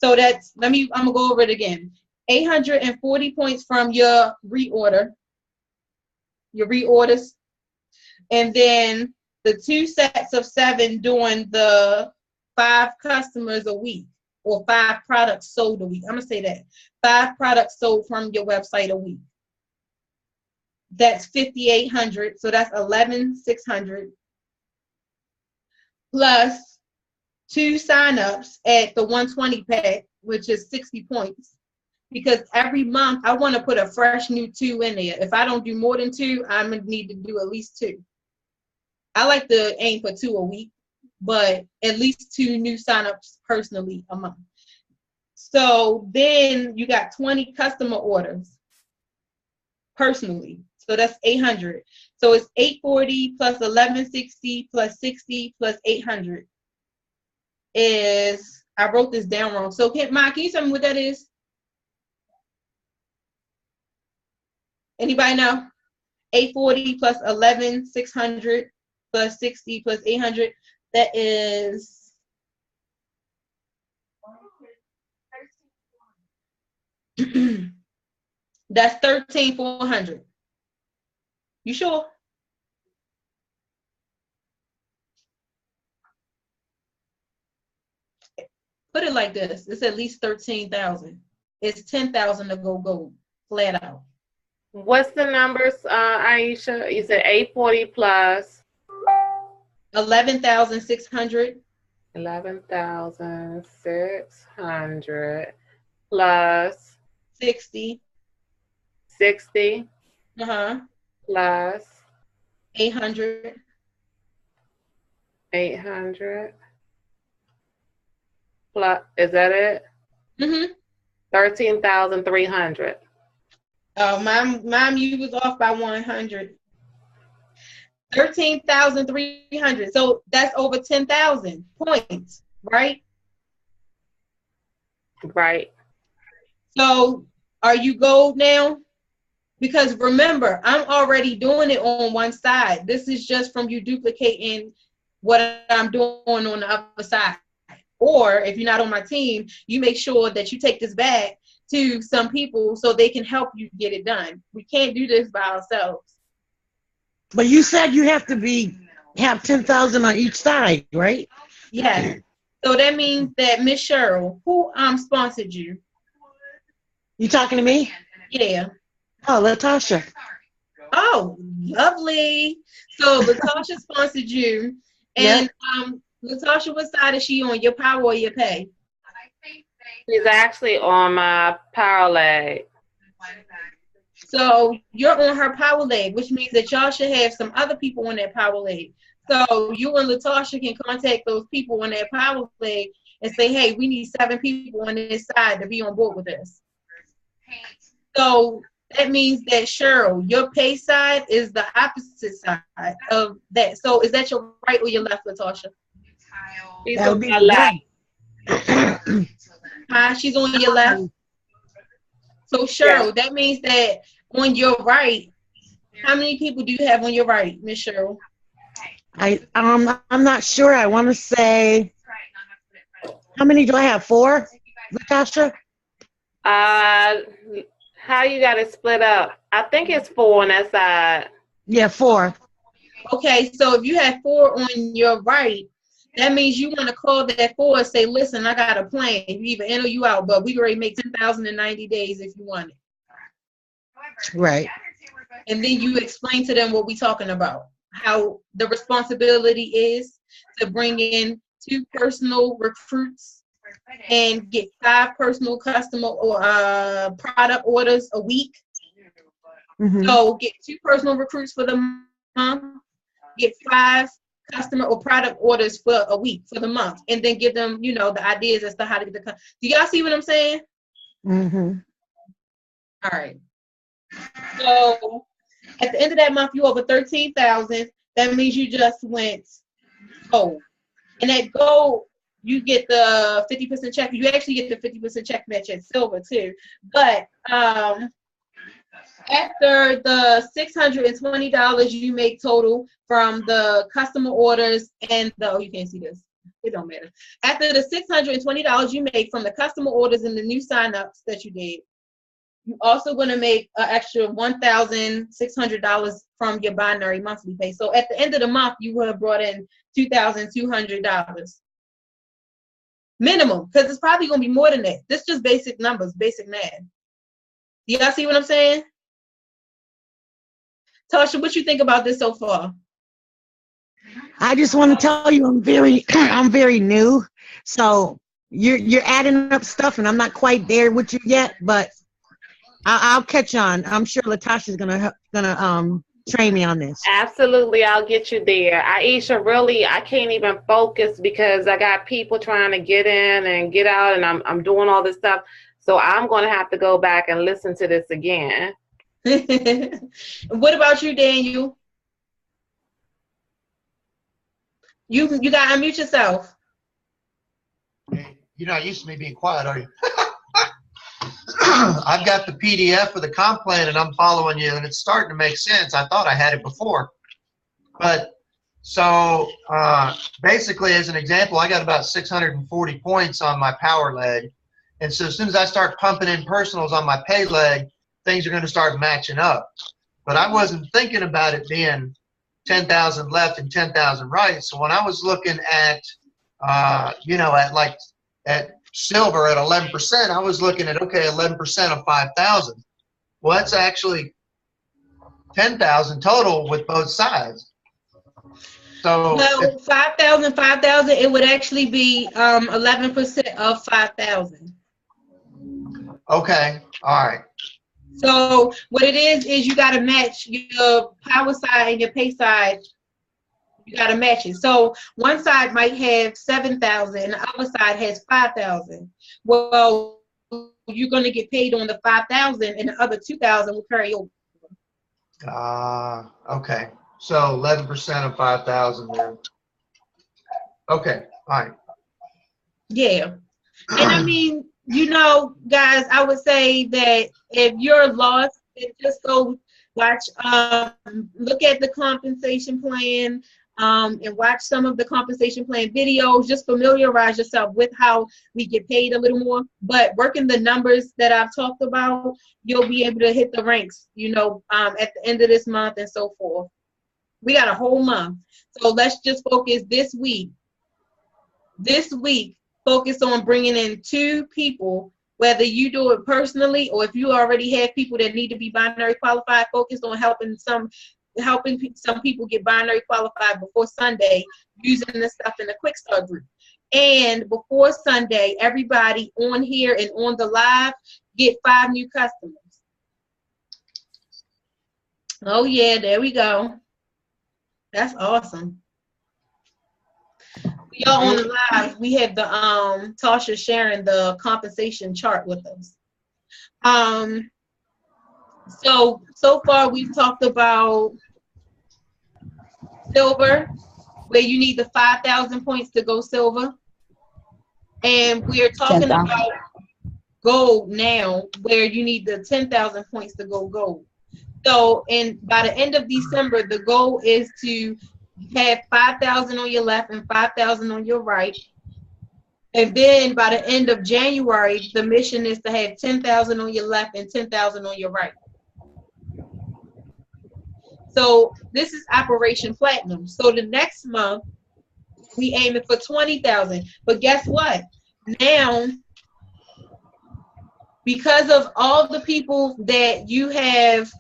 so that's, I'm gonna go over it again. 840 points from your reorders. And then the 2 sets of 7 doing the 5 customers a week, or 5 products sold a week. I'm gonna say that. 5 products sold from your website a week. That's 5,800. So that's 11,600 plus 2 signups at the 120 pack, which is 60 points. Because every month I want to put a fresh new 2 in there. If I don't do more than 2, I'm gonna need to do at least 2. I like to aim for 2 a week, but at least 2 new signups personally a month. So then you got 20 customer orders personally. So that's 800. So it's 840 plus 1160 plus 60 plus 800 is, I wrote this down wrong. So Mike, can you tell me what that is? Anybody know? 840 plus 11,600 plus 60 plus 800. That is that's 13,400. You sure? Put it like this. It's at least 13,000. It's 10,000 to go gold, flat out. What's the numbers, Aisha? You said 840 plus 11,600. 11,600 plus 60. 60 Plus plus 800. 800 plus, is that it? 13,300. Oh, mom, you was off by 100. 13,300. So that's over 10,000 points, right? Right. So are you gold now? Because remember, I'm already doing it on one side. This is just from you duplicating what I'm doing on the other side. Or if you're not on my team, you make sure that you take this back to some people so they can help you get it done. We can't do this by ourselves. But you said you have to have 10,000 on each side, right? Yes. So that means that Miss Cheryl, who sponsored you? You talking to me? Yeah. Oh, Latasha. Oh, lovely. So Latasha sponsored you. And Latasha, what side is she on, your power or your pay? She's actually on my power leg. So you're on her power leg, which means that y'all should have some other people on that power leg. So you and Latasha can contact those people on that power leg and say, hey, we need 7 people on this side to be on board with this. So that means that Cheryl, your pay side is the opposite side of that. So is that your right or your left, Latasha? She's on my left. She's on your left. So Cheryl, that means that on your right, how many people do you have on your right, Miss Cheryl? I'm not sure. I want to say, how many do I have? 4, Latasha? How you got it split up? I think it's 4 on that side. Yeah, 4. Okay, so if you have 4 on your right, that means you want to call that 4 and say, listen, I got a plan. You either in or you out, but we can already make 10,000 in 90 days if you want it. Right. And then you explain to them what we're talking about, how the responsibility is to bring in 2 personal recruits and get 5 personal customer or product orders a week. So get 2 personal recruits for the month, get 5 customer or product orders for a week for the month, and then give them, the ideas as to how to get the. Do y'all see what I'm saying? All right. So at the end of that month, you over 13,000. That means you just went gold, and at gold you get the 50% check. You actually get the 50% check match at silver too, but after the $620 you make total from the customer orders and you can't see this. It don't matter. After the $620 you make from the customer orders and the new signups that you did, you're also going to make an extra $1,600 from your binary monthly pay. So at the end of the month, you would have brought in $2,200. minimum, because it's probably going to be more than that. This is just basic numbers, basic math. Y'all see what I'm saying? Tasha, what you think about this so far? I just want to tell you I'm very new. So you're adding up stuff and I'm not quite there with you yet, but I'll catch on. I'm sure Latasha's gonna train me on this. Absolutely, I'll get you there. Aisha, really, I can't even focus because I got people trying to get in and get out, and I'm doing all this stuff. So I'm gonna have to go back and listen to this again. What about you, Daniel? You gotta unmute yourself. You're not used to me being quiet, are you? I've got the PDF of the comp plan and I'm following you and it's starting to make sense. I thought I had it before. But so basically as an example, I got about 640 points on my power leg. And so as soon as I start pumping in personals on my pay leg, things are going to start matching up. But I wasn't thinking about it being 10,000 left and 10,000 right. So when I was looking at, at silver at 11%, I was looking at, okay, 11% of 5,000. Well, that's actually 10,000 total with both sides. So well, 5,000, it would actually be 11% of 5,000. Okay, all right. So what it is you got to match your power side and your pay side. You got to match it. So one side might have 7,000, the other side has 5,000. Well, you're going to get paid on the 5,000, and the other 2,000 will carry over. Okay. So 11% of 5,000 then. Okay, all right. Yeah. And I mean, guys, I would say that if you're lost, just go watch, look at the compensation plan, and watch some of the compensation plan videos. Just familiarize yourself with how we get paid a little more. But working the numbers that I've talked about, you'll be able to hit the ranks, at the end of this month and so forth. We got a whole month. So let's just focus this week. This week, focus on bringing in 2 people, whether you do it personally or if you already have people that need to be binary qualified. Focus on helping some people get binary qualified before Sunday using this stuff in the Quick Start group. And before Sunday, everybody on here and on the live get 5 new customers. Oh yeah, there we go. That's awesome. Y'all on the live, we have the Tasha sharing the compensation chart with us. So far we've talked about silver, where you need the 5,000 points to go silver. And we're talking about gold now, where you need the 10,000 points to go gold. So, and by the end of December, the goal is to have 5,000 on your left and 5,000 on your right. And then by the end of January, the mission is to have 10,000 on your left and 10,000 on your right. So this is Operation Platinum. So the next month, we aiming for 20,000. But guess what? Now, because of all the people that you have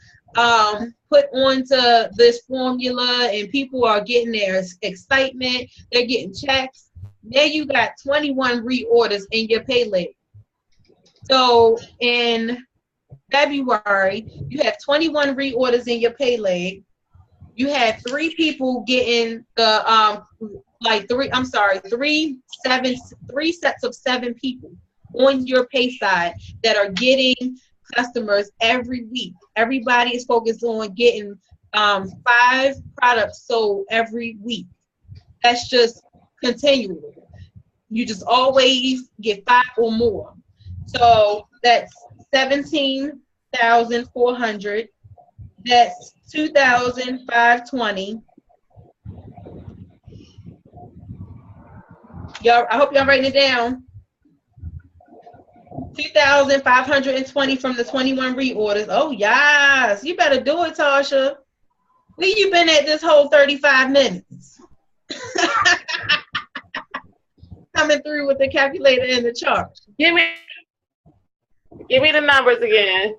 put onto this formula and people are getting their excitement, they're getting checks, now you got 21 reorders in your pay leg. So in February, you have 21 reorders in your pay leg. You had 3 people getting the three sets of 7 people on your pay side that are getting customers every week. Everybody is focused on getting 5 products sold every week. That's just continual. You just always get 5 or more. So that's 17,400. That's 2,520. Y'all, I hope y'all writing it down. 2,520 from the 21 reorders. Oh, yes. You better do it, Tasha. Where you been at this whole 35 minutes? coming through with the calculator and the chart. Give me the numbers again.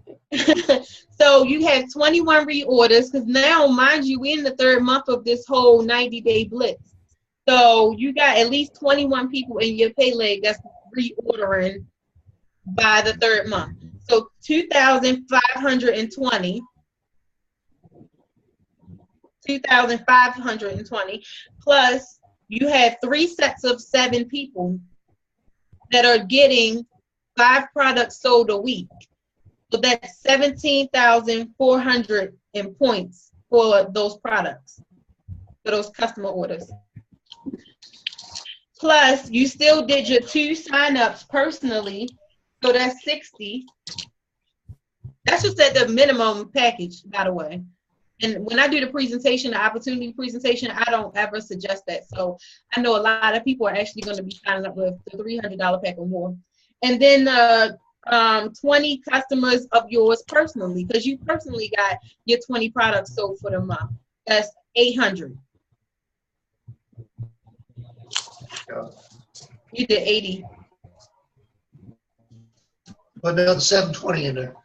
So you have 21 reorders because now, mind you, we're in the third month of this whole 90-day blitz. So you got at least 21 people in your pay leg that's reordering by the third month. So 2,520. 2,520 plus you have 3 sets of 7 people that are getting 5 products sold a week. So that's 17,400 in points for those products, for those customer orders. Plus, you still did your 2 signups personally, so that's 60. That's just at the minimum package, by the way. And when I do the presentation, the opportunity presentation, I don't ever suggest that. So I know a lot of people are actually going to be signing up with the $300 pack or more. And then 20 customers of yours personally, because you personally got your 20 products sold for the month. That's 800. You did 80. Put another 720 in there.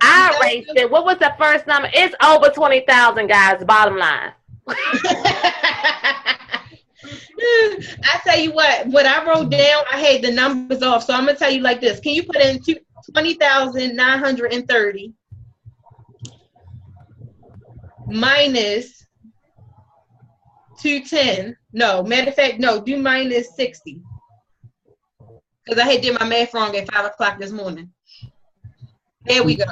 I raced it. What was the first number? It's over 20,000, guys. Bottom line. I tell you what I wrote down, I had the numbers off. So I'm going to tell you like this. Can you put in 20,930 minus 210? No, matter of fact, no, do minus 60. Because I had did my math wrong at 5 o'clock this morning. There we go.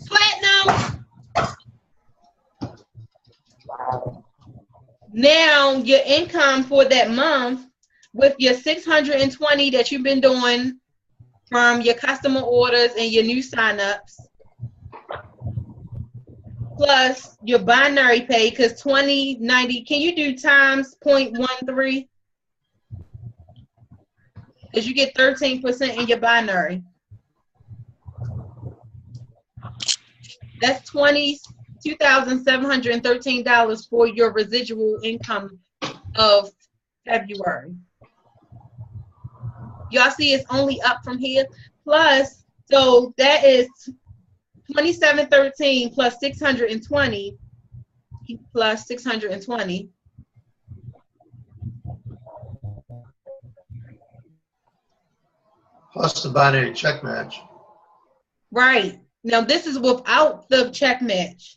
Platinum. Now your income for that month with your 620 that you've been doing from your customer orders and your new signups, plus your binary pay, because 2090, can you do times 0.13? Because you get 13% in your binary. That's $22,713 for your residual income of February. Y'all see it's only up from here. Plus, so that is 2713 plus 620 plus 620. Plus the binary check match. Right. Now this is without the check match.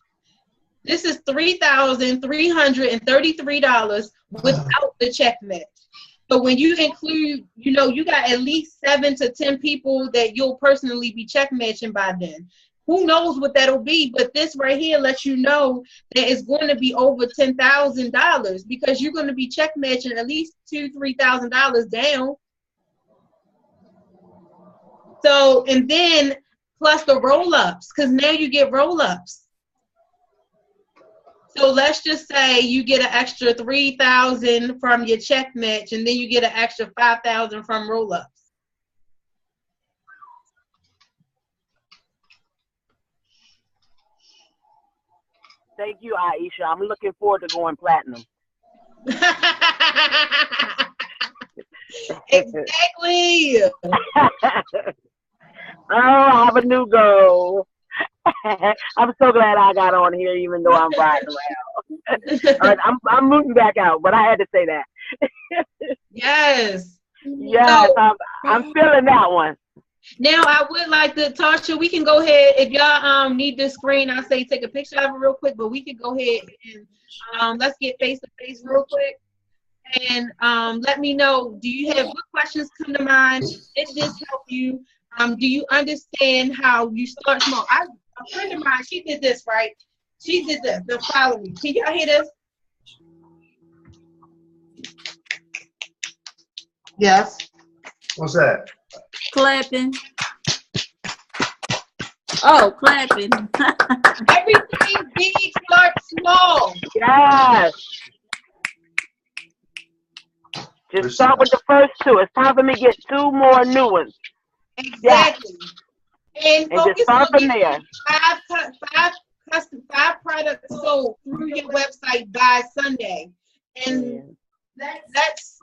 This is $3,333 without the check match. So when you include, you know, you got at least 7 to 10 people that you'll personally be check matching by then. Who knows what that'll be, but this right here lets you know that it's going to be over $10,000 because you're going to be check matching at least $2,000-3,000 down. So, and then plus the roll-ups, because now you get roll-ups. So let's just say you get an extra $3,000 from your check match, and then you get an extra $5,000 from roll-ups. Thank you, Aisha. I'm looking forward to going platinum. Exactly. Oh, I have a new goal. I'm so glad I got on here, even though I'm riding around. All right, I'm moving back out, but I had to say that. Yes. Yes, So, I'm feeling that one. now I would like to, Tasha, we can go ahead, if y'all need this screen, I'll say take a picture of it real quick, but we can go ahead and let's get face to face real quick. And let me know, do you have, what questions come to mind? Did this help you? Do you understand how you start small? A friend of mine, she did this, right? She did the following. Can y'all hear this? Yes. What's that? Clapping. Oh, clapping. Everything big starts small. Yes. Just start with the first 2. It's time for me to get 2 more new ones. Exactly. And And just focus start on from getting there. five products sold through your website by Sunday. And that's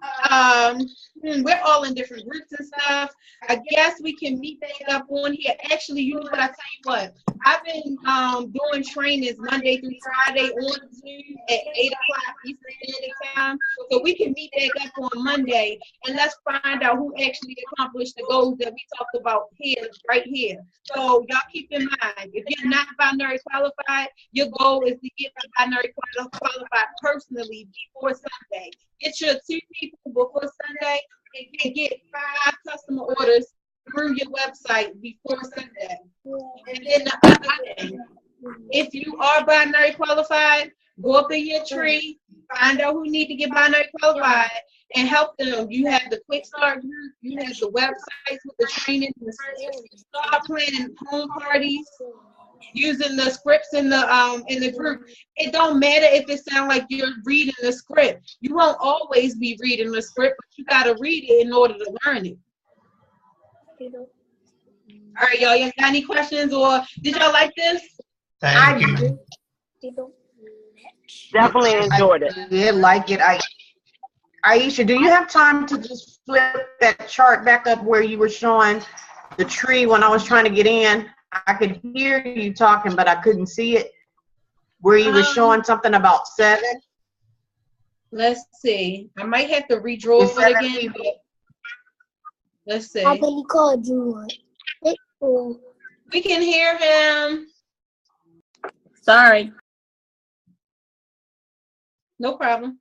we're all in different groups and stuff. I guess we can meet back up on here. Actually, you know what, I tell you what, I've been doing trainings Monday through Friday on Zoom at 8 o'clock Eastern Standard Time. So we can meet back up on Monday and let's find out who actually accomplished the goals that we talked about here, right here. So y'all keep in mind, if you're not binary qualified, your goal is to get binary qualified personally before Sunday. Get your 2 people before Sunday and get 5 customer orders through your website before Sunday. And then the other thing, if you are binary qualified, go up in your tree, find out who need to get binary qualified, and help them. You have the quick start group, you have the websites with the training, start planning home parties, using the scripts in the group. It don't matter if it sounds like you're reading the script. You won't always be reading the script, but you gotta read it in order to learn it. All right, y'all got any questions or did y'all like this? Thank you. Definitely enjoyed it. I did like it. Aisha, do you have time to just flip that chart back up where you were showing the tree when I was trying to get in? I could hear you talking, but I couldn't see it. Where you were showing something about 7. Let's see. I might have to redraw Is it 7 again. people? Let's see. We can hear him. Sorry. No problem.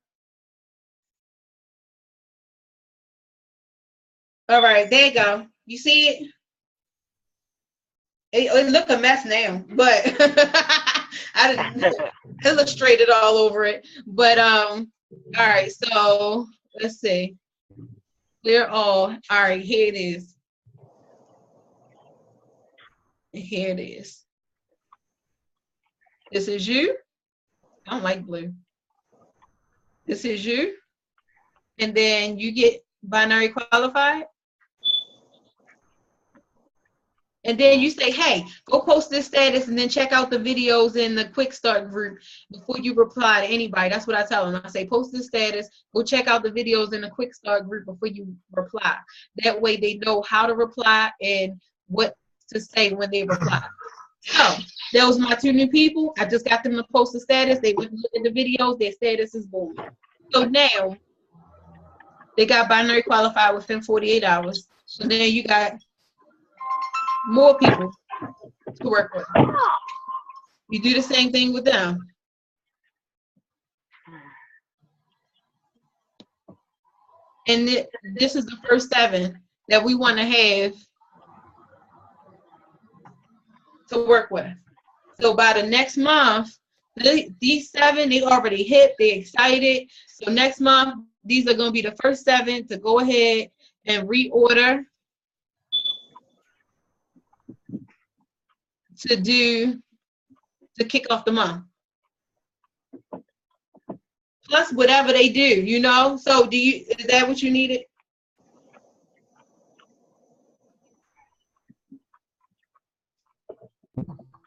All right, there you go. You see it? It look a mess now, but I didn't illustrate it all over it. But all right, so let's see. Clear all. All right, here it is. Here it is. This is you. I don't like blue. This is you. And then you get binary qualified. And then you say, hey, go post this status and then check out the videos in the quick start group before you reply to anybody. That's what I tell them. I say, post this status, go check out the videos in the quick start group before you reply. That way they know how to reply and what to say when they reply. So that was my 2 new people. I just got them to post the status. They went and looked at the videos. Their status is boom. So now they got binary qualified within 48 hours. So now you got more people to work with. You do the same thing with them. And this is the first 7 that we want to have to work with. So by the next month, these 7, they already hit, they're excited. So next month, these are going to be the first 7 to go ahead and reorder to kick off the month. Plus whatever they do, you know? So is that what you needed?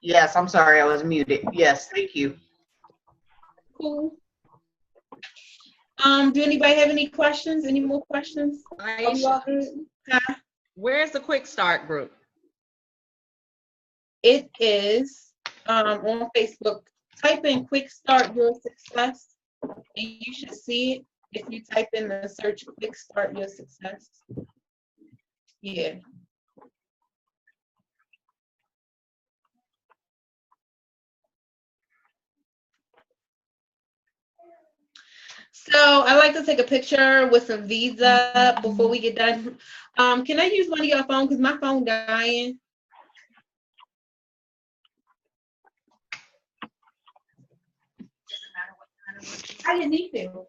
Yes, I'm sorry, I was muted. Yes, thank you. Cool. Do anybody have any questions? Any more questions? Huh? Where's the quick start group? It is on Facebook. Type in Quick Start Your Success, and you should see it if you type in the search Quick Start Your Success. Yeah. So I like to take a picture with some Vida before we get done. Can I use one of your phones because my phone dying? I didn't need to.